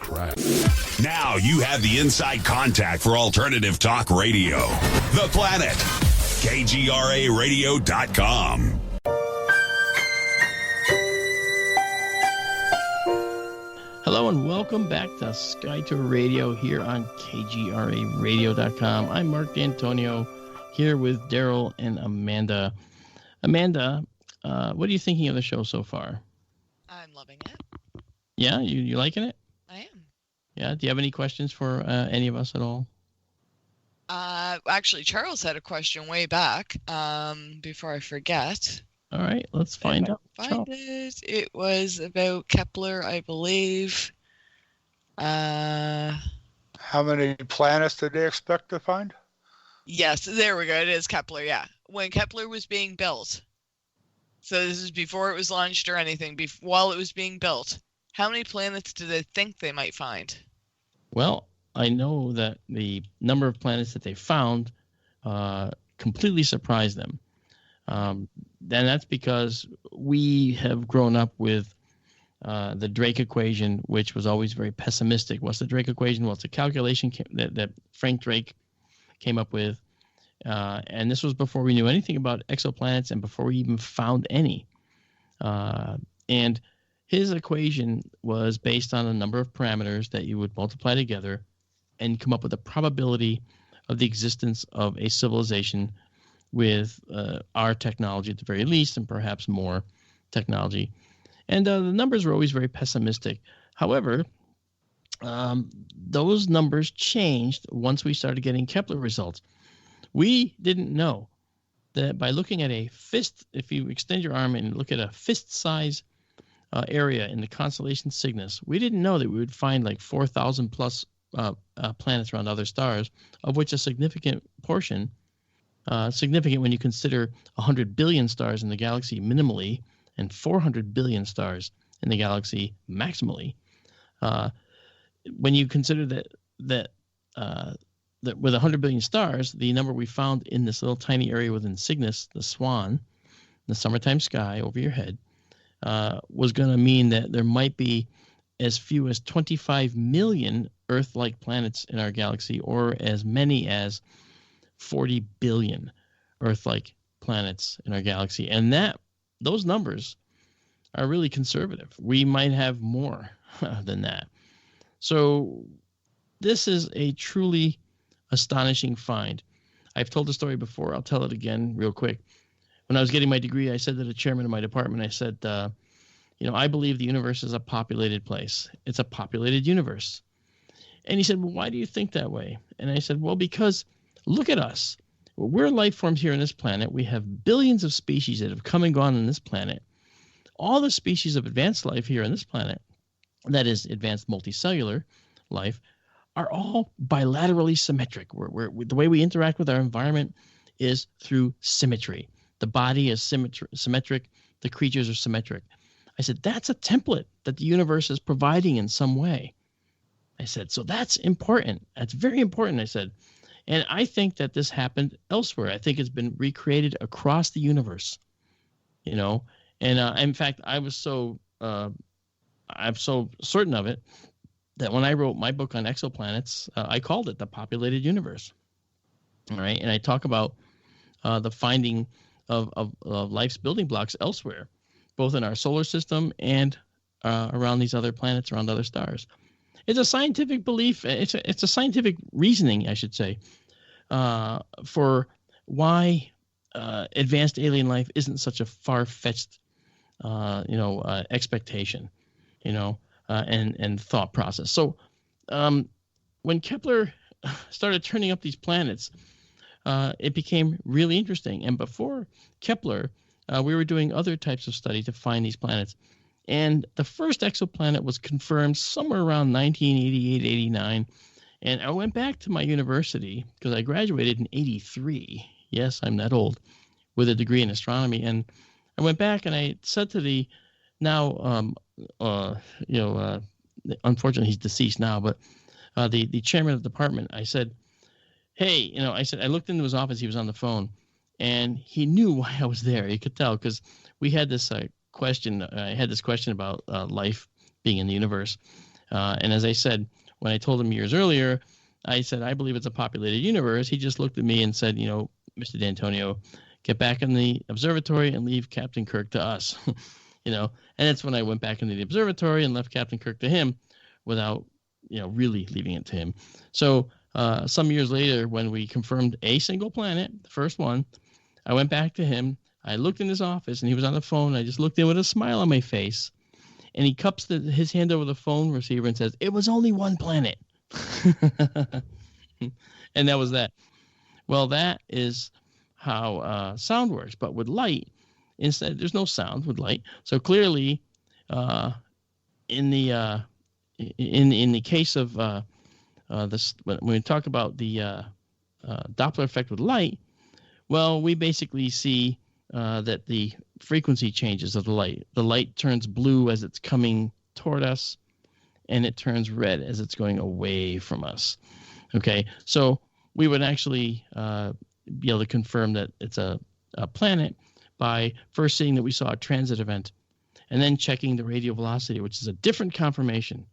Now you have the inside contact for Alternative Talk Radio. The Planet. KGRARadio.com. Hello and welcome back to SkyTour Radio here on KGRARadio.com. I'm Mark D'Antonio here with Daryl and Amanda. Amanda, what are you thinking of the show so far? I'm loving it. Yeah, you liking it? I am. Yeah, do you have any questions for any of us at all? Actually, Charles had a question way back before I forget. All right, let's find out. It was about Kepler, I believe. How many planets did they expect to find? Yes, there we go. It is Kepler, yeah. When Kepler was being built. So this is before it was launched or anything, while it was being built. How many planets do they think they might find? Well, I know that the number of planets that they found completely surprised them. And that's because we have grown up with the Drake equation, which was always very pessimistic. What's the Drake equation? Well, it's a calculation that Frank Drake came up with. And this was before we knew anything about exoplanets and before we even found any. And his equation was based on a number of parameters that you would multiply together and come up with a probability of the existence of a civilization with our technology at the very least, and perhaps more technology. And the numbers were always very pessimistic. However, those numbers changed once we started getting Kepler results. We didn't know that by looking at a fist, if you extend your arm and look at a fist size area in the constellation Cygnus, we didn't know that we would find like 4,000 plus planets around other stars, of which a significant portion, significant when you consider 100 billion stars in the galaxy minimally and 400 billion stars in the galaxy maximally. When you consider that with 100 billion stars, the number we found in this little tiny area within Cygnus, the Swan, the summertime sky over your head, was going to mean that there might be as few as 25 million Earth-like planets in our galaxy, or as many as 40 billion Earth-like planets in our galaxy. And those numbers are really conservative. We might have more than that. So this is a truly astonishing find. I've told the story before. I'll tell it again real quick. When I was getting my degree, I said to the chairman of my department, I said, I believe the universe is a populated place. It's a populated universe. And he said, well, why do you think that way? And I said, well, because look at us. We're life forms here on this planet. We have billions of species that have come and gone on this planet. All the species of advanced life here on this planet, that is advanced multicellular life, are all bilaterally symmetric. The way we interact with our environment is through symmetry. The body is symmetric. The creatures are symmetric. I said, that's a template that the universe is providing in some way. I said, so that's important. That's very important, I said. And I think that this happened elsewhere. I think it's been recreated across the universe, And in fact, I'm so certain of it that when I wrote my book on exoplanets, I called it The Populated Universe. All right. And I talk about the finding of life's building blocks elsewhere, both in our solar system and around these other planets, around other stars. It's a scientific belief. It's a scientific reasoning, I should say, for why advanced alien life isn't such a far-fetched, expectation, and thought process. So when Kepler started turning up these planets, it became really interesting. And before Kepler, we were doing other types of study to find these planets. And the first exoplanet was confirmed somewhere around 1988, 89. And I went back to my university because I graduated in 83. Yes, I'm that old, with a degree in astronomy. And I went back and I said to the now, unfortunately he's deceased now, but the chairman of the department, I said, hey, I looked into his office, he was on the phone, and he knew why I was there. He could tell because we had this question. I had this question about life being in the universe. And as I said, when I told him years earlier, I said, I believe it's a populated universe. He just looked at me and said, Mr. D'Antonio, get back in the observatory and leave Captain Kirk to us. And that's when I went back into the observatory and left Captain Kirk to him without, really leaving it to him. So some years later, when we confirmed a single planet, the first one, I went back to him. I looked in his office and he was on the phone. I just looked in with a smile on my face, and he cups his hand over the phone receiver and says, it was only one planet. And that was that. Well, that is how sound works. But with light, instead, there's no sound with light. So clearly, in the case of this, when we talk about the Doppler effect with light, well, we basically see that the frequency changes of the light. The light turns blue as it's coming toward us, and it turns red as it's going away from us. Okay, so we would actually be able to confirm that it's a planet by first seeing that we saw a transit event, and then checking the radial velocity, which is a different confirmation,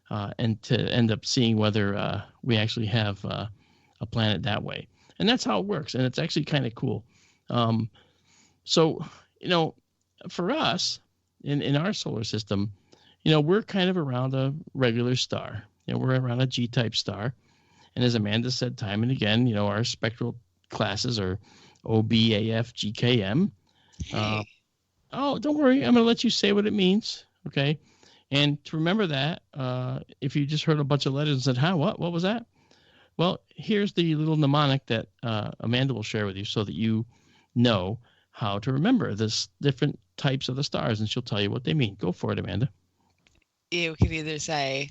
and to end up seeing whether we actually have a planet that way. And that's how it works, and it's actually kind of cool. So, for us, in our solar system, we're kind of around a regular star. We're around a G-type star. And as Amanda said time and again, our spectral classes are O, B, A, F, G, K, M. Don't worry. I'm going to let you say what it means, okay? And to remember that, if you just heard a bunch of letters and said, what was that? Well, here's the little mnemonic that Amanda will share with you so that you know how to remember this different types of the stars, and she'll tell you what they mean. Go for it, Amanda. You could either say,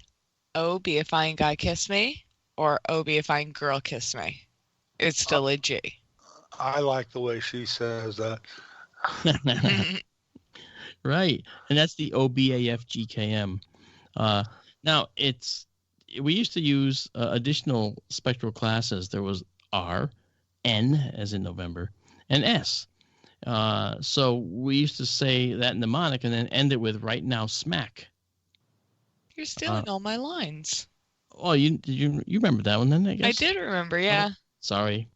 "Oh, be a fine guy, kiss me," or "Oh, be a fine girl, kiss me." It's still a G. I like the way she says that. Right, and that's the OBAFGKM. Now, we used to use additional spectral classes. There was R, N, as in November, and S. So we used to say that mnemonic and then end it with "right now, smack." You're stealing all my lines. Oh, you remember that one then, I guess? I did remember, yeah. Oh, sorry.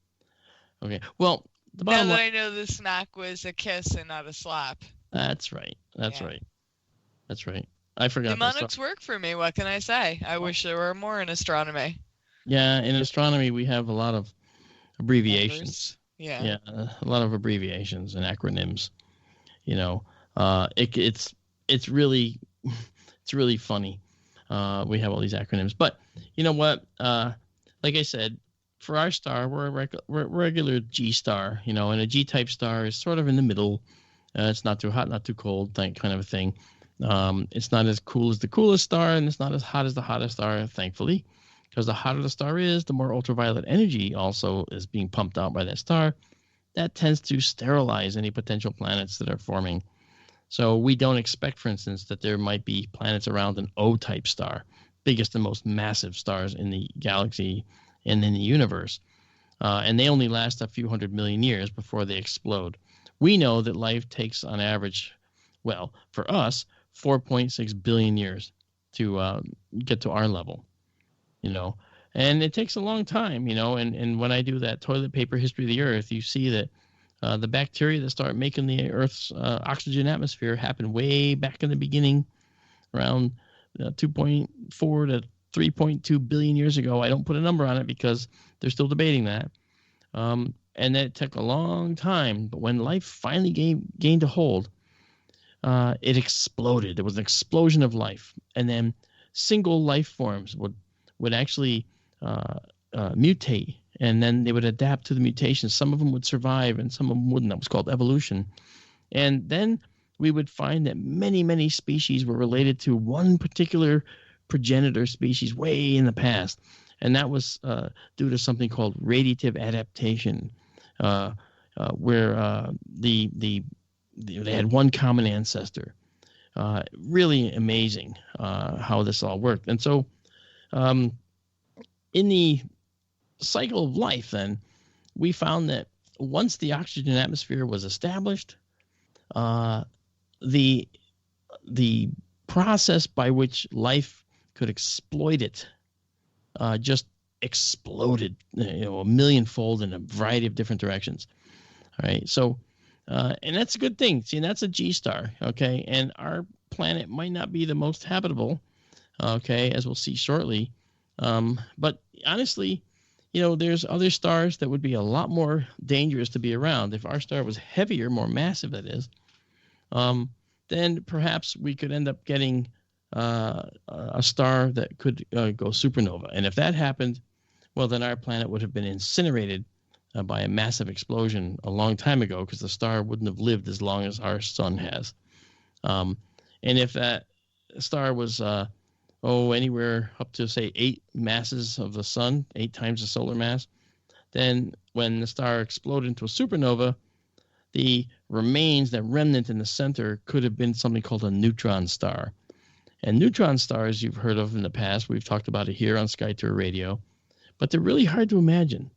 Okay. Well, the now bottom that line. I know the smack was a kiss and not a slap. That's right. That's right. I forgot. Mnemonics work for me. What can I say? I wish there were more in astronomy. Yeah, in astronomy we have a lot of abbreviations. Yeah. Yeah, a lot of abbreviations and acronyms. You know, it's really funny. We have all these acronyms, but you know what? Like I said, for our star, we're a regular G star. You know, and a G-type star is sort of in the middle. It's not too hot, not too cold, kind of a thing. It's not as cool as the coolest star, and it's not as hot as the hottest star, thankfully, because the hotter the star is, the more ultraviolet energy also is being pumped out by that star. That tends to sterilize any potential planets that are forming. So we don't expect, for instance, that there might be planets around an O-type star, biggest and most massive stars in the galaxy and in the universe. And they only last a few 100 million years before they explode. We know that life takes, on average, well, for us, 4.6 billion years to get to our level, you know. And it takes a long time, you know. And when I do that toilet paper history of the Earth, you see that the bacteria that start making the Earth's oxygen atmosphere happen way back in the beginning, around 2.4 to 3.2 billion years ago. I don't put a number on it because they're still debating that. And that took a long time. But when life finally gained a hold, it exploded. There was an explosion of life. And then single life forms would actually mutate. And then they would adapt to the mutations. Some of them would survive and some of them wouldn't. That was called evolution. And then we would find that many, many species were related to one particular progenitor species way in the past. And that was due to something called radiative adaptation, where they had one common ancestor. Really amazing how this all worked. And so in the cycle of life, then, we found that once the oxygen atmosphere was established, the process by which life could exploit it just exploded, a millionfold in a variety of different directions. All right, so and that's a good thing. See, and that's a G star, okay? And our planet might not be the most habitable, okay, as we'll see shortly. But honestly, there's other stars that would be a lot more dangerous to be around. If our star was heavier, more massive, that is, then perhaps we could end up getting a star that could go supernova. And if that happened, well, then our planet would have been incinerated by a massive explosion a long time ago, because the star wouldn't have lived as long as our sun has. And if that star was anywhere up to, say, 8 masses of the sun, 8 times the solar mass, then when the star exploded into a supernova, the remains, that remnant in the center, could have been something called a neutron star. And neutron stars you've heard of in the past. We've talked about it here on SkyTour Radio, but they're really hard to imagine.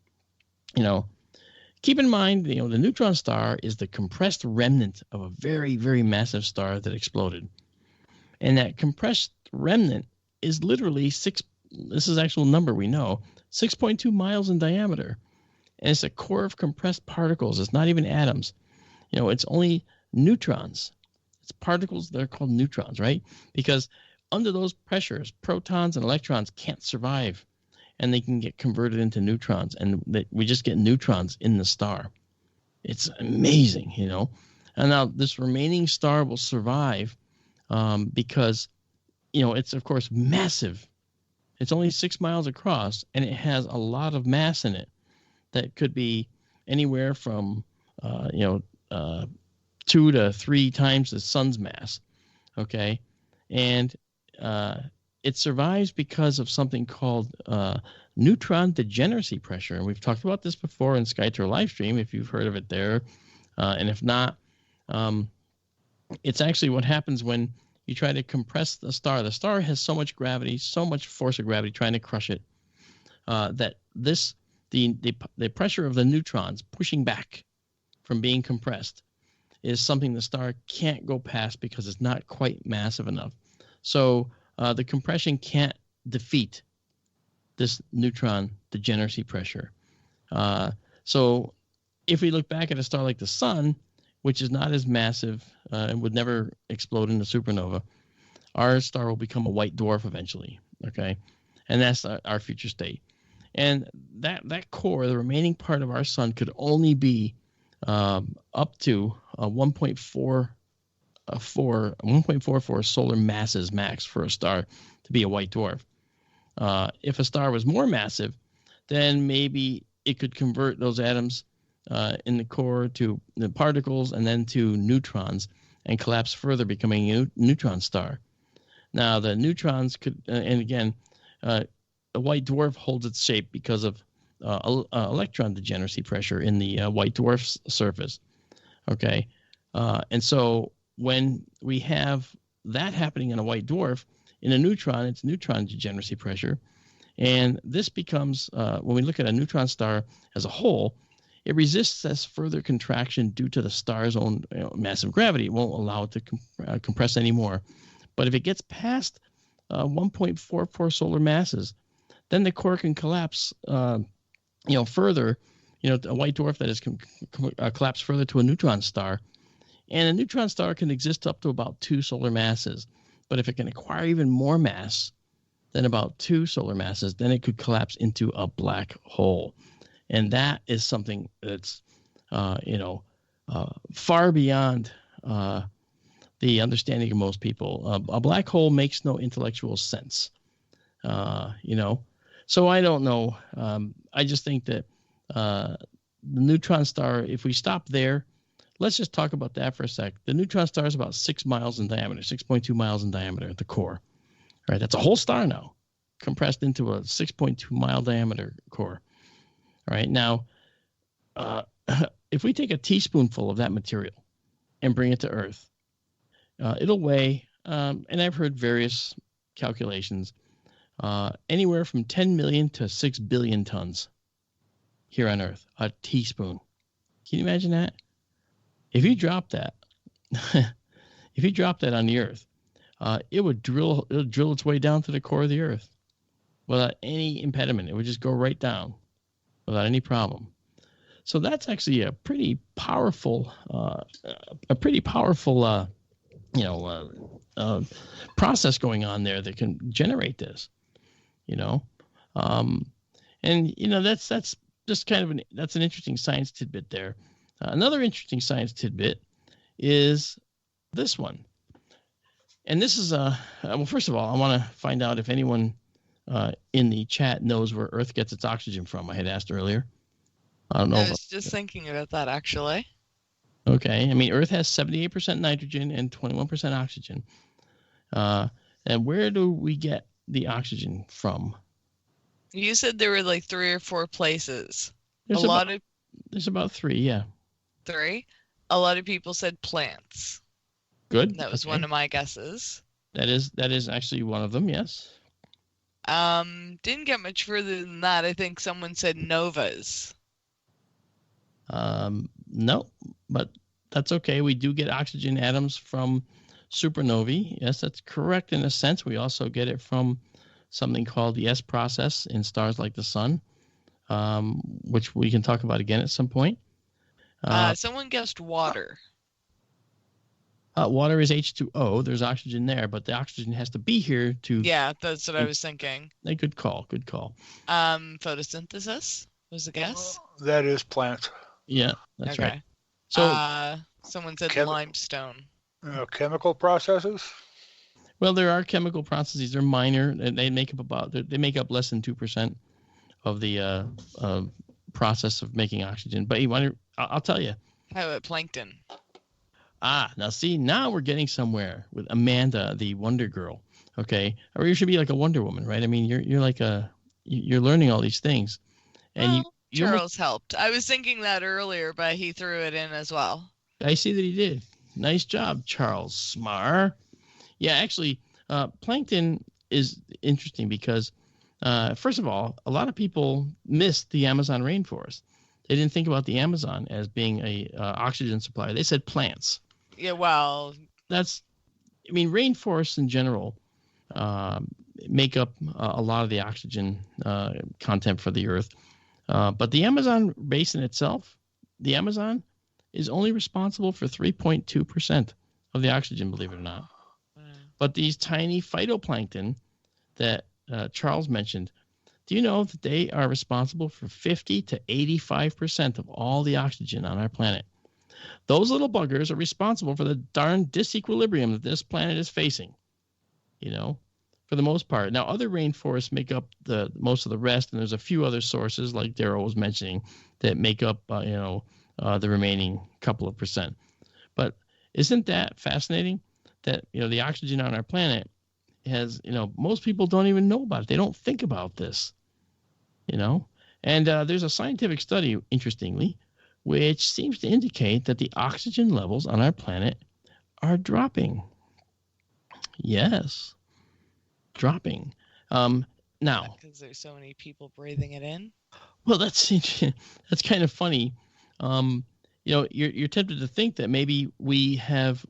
Keep in mind, the neutron star is the compressed remnant of a very, very massive star that exploded. And that compressed remnant is literally this is actual number we know, 6.2 miles in diameter. And it's a core of compressed particles. It's not even atoms. It's only neutrons. It's particles that are called neutrons, right? Because under those pressures, protons and electrons can't survive, and they can get converted into neutrons, and we just get neutrons in the star. It's amazing, And now this remaining star will survive because, it's, of course, massive. It's only 6 miles across, and it has a lot of mass in it that could be anywhere from 2 to 3 times the sun's mass. Okay, and it survives because of something called neutron degeneracy pressure, and we've talked about this before in Skytour Livestream. If you've heard of it there, and if not, it's actually what happens when you try to compress the star. The star has so much gravity, so much force of gravity trying to crush it, that the pressure of the neutrons pushing back from being compressed is something the star can't go past because it's not quite massive enough. So the compression can't defeat this neutron degeneracy pressure. So if we look back at a star like the sun, which is not as massive and would never explode in a supernova, our star will become a white dwarf eventually, okay? And that's our future state. And that core, the remaining part of our sun, could only be up to 1.44 solar masses max for a star to be a white dwarf. If a star was more massive, then maybe it could convert those atoms in the core to the particles and then to neutrons and collapse further, becoming a neutron star. Now, the neutrons could, and again, a white dwarf holds its shape because of electron degeneracy pressure in the white dwarf's surface. Okay, and so when we have that happening in a white dwarf, in a neutron, it's neutron degeneracy pressure, and this becomes when we look at a neutron star as a whole, it resists this further contraction due to the star's own massive gravity. It won't allow it to compress anymore. But if it gets past 1.44 solar masses, then the core can collapse, further. A white dwarf that is collapsed further to a neutron star, and a neutron star can exist up to about 2 solar masses. But if it can acquire even more mass than about 2 solar masses, then it could collapse into a black hole. And that is something that's, far beyond the understanding of most people. A black hole makes no intellectual sense, So I don't know. I just think that the neutron star, if we stop there, let's just talk about that for a sec. The neutron star is about 6 miles in diameter, 6.2 miles in diameter at the core. All right, that's a whole star now, compressed into a 6.2 mile diameter core. All right, now, if we take a teaspoonful of that material and bring it to Earth, it'll weigh, and I've heard various calculations, anywhere from 10 million to 6 billion tons here on Earth, a teaspoon. Can you imagine that? If you drop that, on the Earth, it would drill its way down to the core of the Earth without any impediment. It would just go right down without any problem. So that's actually a pretty powerful, process going on there that can generate this, that's just kind of that's an interesting science tidbit there. Another interesting science tidbit is this one, and this is well, first of all, I want to find out if anyone in the chat knows where Earth gets its oxygen from. I had asked earlier. I don't know. I was just thinking about that, actually. Okay. I mean, Earth has 78% nitrogen and 21% oxygen. And where do we get the oxygen from? You said there were like 3 or 4 places. There's about 3, yeah. 3? A lot of people said plants. Good. That was one of my guesses. That is actually one of them, yes. Didn't get much further than that. I think someone said novas. No, but that's okay. We do get oxygen atoms from supernovae. Yes, that's correct in a sense. We also get it from something called the S process in stars like the sun, which we can talk about again at some point. Someone guessed water. Water is H2O. There's oxygen there, but the oxygen has to be here to... Yeah, that's what I was thinking. A good call. Photosynthesis was the guess? That is plants. Yeah, that's okay. right. So someone said limestone. Chemical processes? Well, there are chemical processes. They're minor. They make up less than 2% of the process of making oxygen. But I'll tell you, How about plankton? Now see, now we're getting somewhere with Amanda, the Wonder Girl. Okay, or you should be like a Wonder Woman, right? I mean, you're like you're learning all these things, and you Charles helped. I was thinking that earlier, but he threw it in as well. I see that he did. Nice job, Charles Smar. Yeah, actually, plankton is interesting because, first of all, a lot of people missed the Amazon rainforest. They didn't think about the Amazon as being a oxygen supplier. They said plants. Yeah, well, rainforests in general make up a lot of the oxygen content for the earth. But the Amazon basin itself, the Amazon, is only responsible for 3.2% of the oxygen, believe it or not. But these tiny phytoplankton that Charles mentioned, do you know that they are responsible for 50 to 85% of all the oxygen on our planet? Those little buggers are responsible for the darn disequilibrium that this planet is facing, for the most part. Now, other rainforests make up the most of the rest, and there's a few other sources, like Daryl was mentioning, that make up, the remaining couple of percent. But isn't that fascinating that, the oxygen on our planet has, most people don't even know about it. They don't think about this, And there's a scientific study, interestingly, which seems to indicate that the oxygen levels on our planet are dropping. Yes, dropping. Now, because there's so many people breathing it in. Well, that's kind of funny. You're tempted to think that maybe we have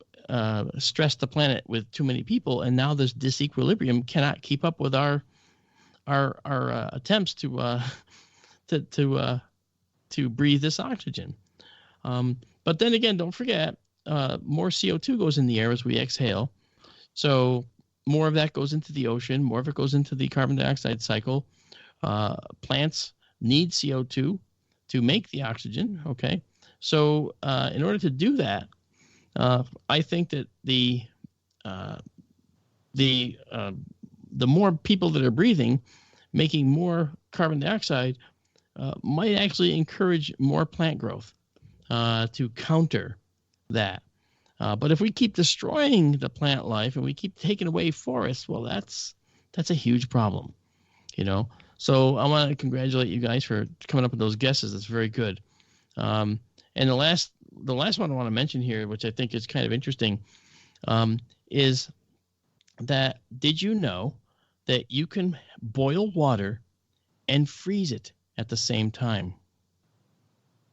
stressed the planet with too many people, and now this disequilibrium cannot keep up with our attempts to breathe this oxygen. But then again, don't forget, more CO2 goes in the air as we exhale. So more of that goes into the ocean. More of it goes into the carbon dioxide cycle. Plants need CO2 to make the oxygen. Okay. So in order to do that, I think that the more people that are breathing, making more carbon dioxide, might actually encourage more plant growth to counter that. But if we keep destroying the plant life and we keep taking away forests, well, that's a huge problem, So I want to congratulate you guys for coming up with those guesses. That's very good. And the last one I want to mention here, which I think is kind of interesting, is that did you know that you can boil water and freeze it at the same time?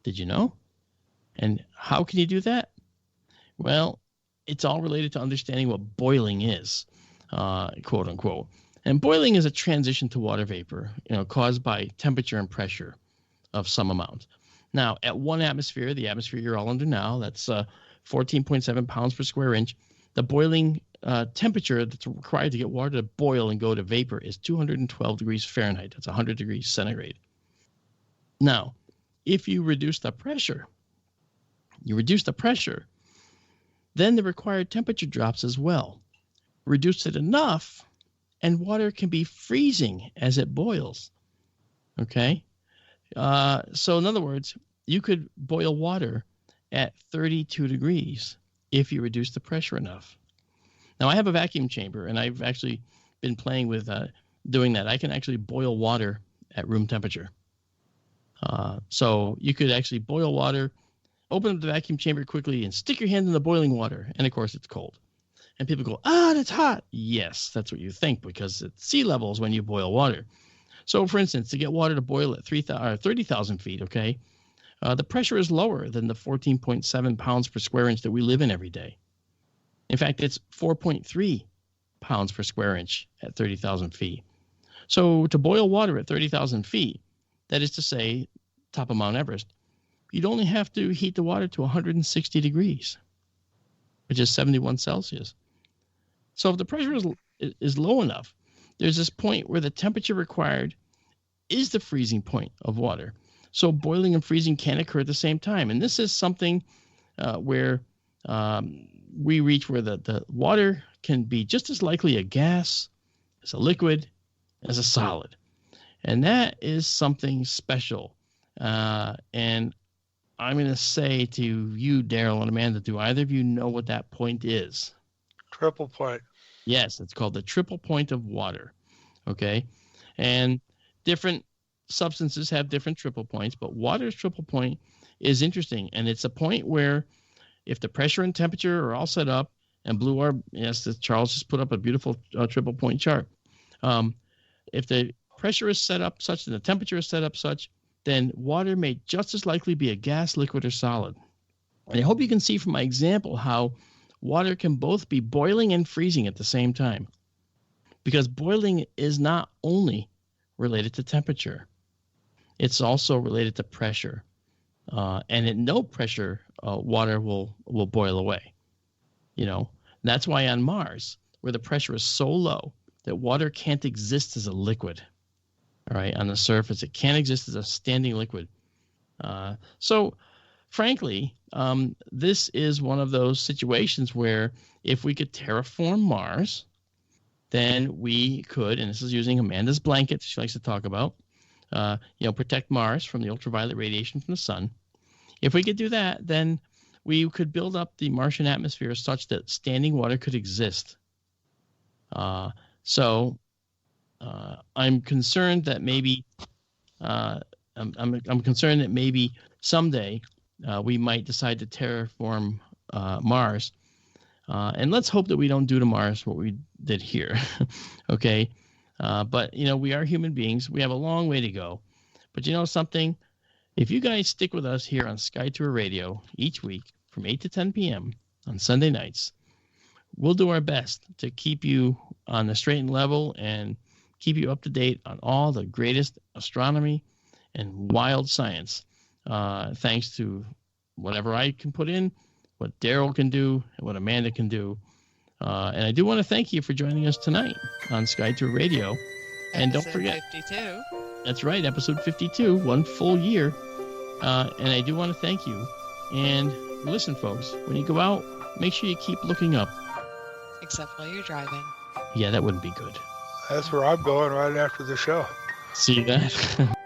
Did you know? And how can you do that? Well, it's all related to understanding what boiling is, quote unquote. And boiling is a transition to water vapor, caused by temperature and pressure of some amount. Now, at 1 atmosphere, the atmosphere you're all under now, that's 14.7 pounds per square inch. The boiling temperature that's required to get water to boil and go to vapor is 212 degrees Fahrenheit. That's 100 degrees centigrade. Now, if you reduce the pressure, then the required temperature drops as well. Reduce it enough, and water can be freezing as it boils. Okay? So in other words, you could boil water at 32 degrees if you reduce the pressure enough. Now, I have a vacuum chamber, and I've actually been playing with doing that. I can actually boil water at room temperature. So you could actually boil water, open up the vacuum chamber quickly, and stick your hand in the boiling water. And, of course, it's cold. And people go, that's hot. Yes, that's what you think, because it's sea levels when you boil water. So, for instance, to get water to boil at 30,000 feet, okay, the pressure is lower than the 14.7 pounds per square inch that we live in every day. In fact, it's 4.3 pounds per square inch at 30,000 feet. So to boil water at 30,000 feet, that is to say, top of Mount Everest, you'd only have to heat the water to 160 degrees, which is 71 Celsius. So if the pressure is low enough, there's this point where the temperature required is the freezing point of water. So boiling and freezing can occur at the same time. And this is something where we reach where the water can be just as likely a gas as a liquid as a solid. And that is something special. And I'm going to say to you, Daryl and Amanda, do either of you know what that point is? Triple point. Yes, it's called the triple point of water. Okay. And different substances have different triple points, but water's triple point is interesting. And it's a point where if the pressure and temperature are all set up, and Charles just put up a beautiful triple point chart. If the pressure is set up such and the temperature is set up such, then water may just as likely be a gas, liquid, or solid. And I hope you can see from my example how water can both be boiling and freezing at the same time. Because boiling is not only related to temperature, it's also related to pressure. And at no pressure, water will boil away. You know, that's why on Mars, where the pressure is so low that water can't exist as a liquid. All right, on the surface, it can't exist as a standing liquid. So, frankly, this is one of those situations where if we could terraform Mars, then we could, and this is using Amanda's blanket she likes to talk about, protect Mars from the ultraviolet radiation from the sun. If we could do that, then we could build up the Martian atmosphere such that standing water could exist. So I'm concerned that maybe I'm concerned that maybe someday we might decide to terraform Mars, and let's hope that we don't do to Mars what we did here. Okay, but we are human beings. We have a long way to go. But you know something? If you guys stick with us here on Sky Tour Radio each week from 8 to 10 p.m. on Sunday nights, we'll do our best to keep you on the straight and level and keep you up to date on all the greatest astronomy and wild science, thanks to whatever I can put in, what Daryl can do, and what Amanda can do. And I do want to thank you for joining us tonight on Sky Tour Radio. And don't forget, 52. That's right, episode 52, 1 full year. And I do want to thank you. And listen, folks, when you go out, make sure you keep looking up. Except while you're driving. Yeah, that wouldn't be good. That's where I'm going right after the show. See that?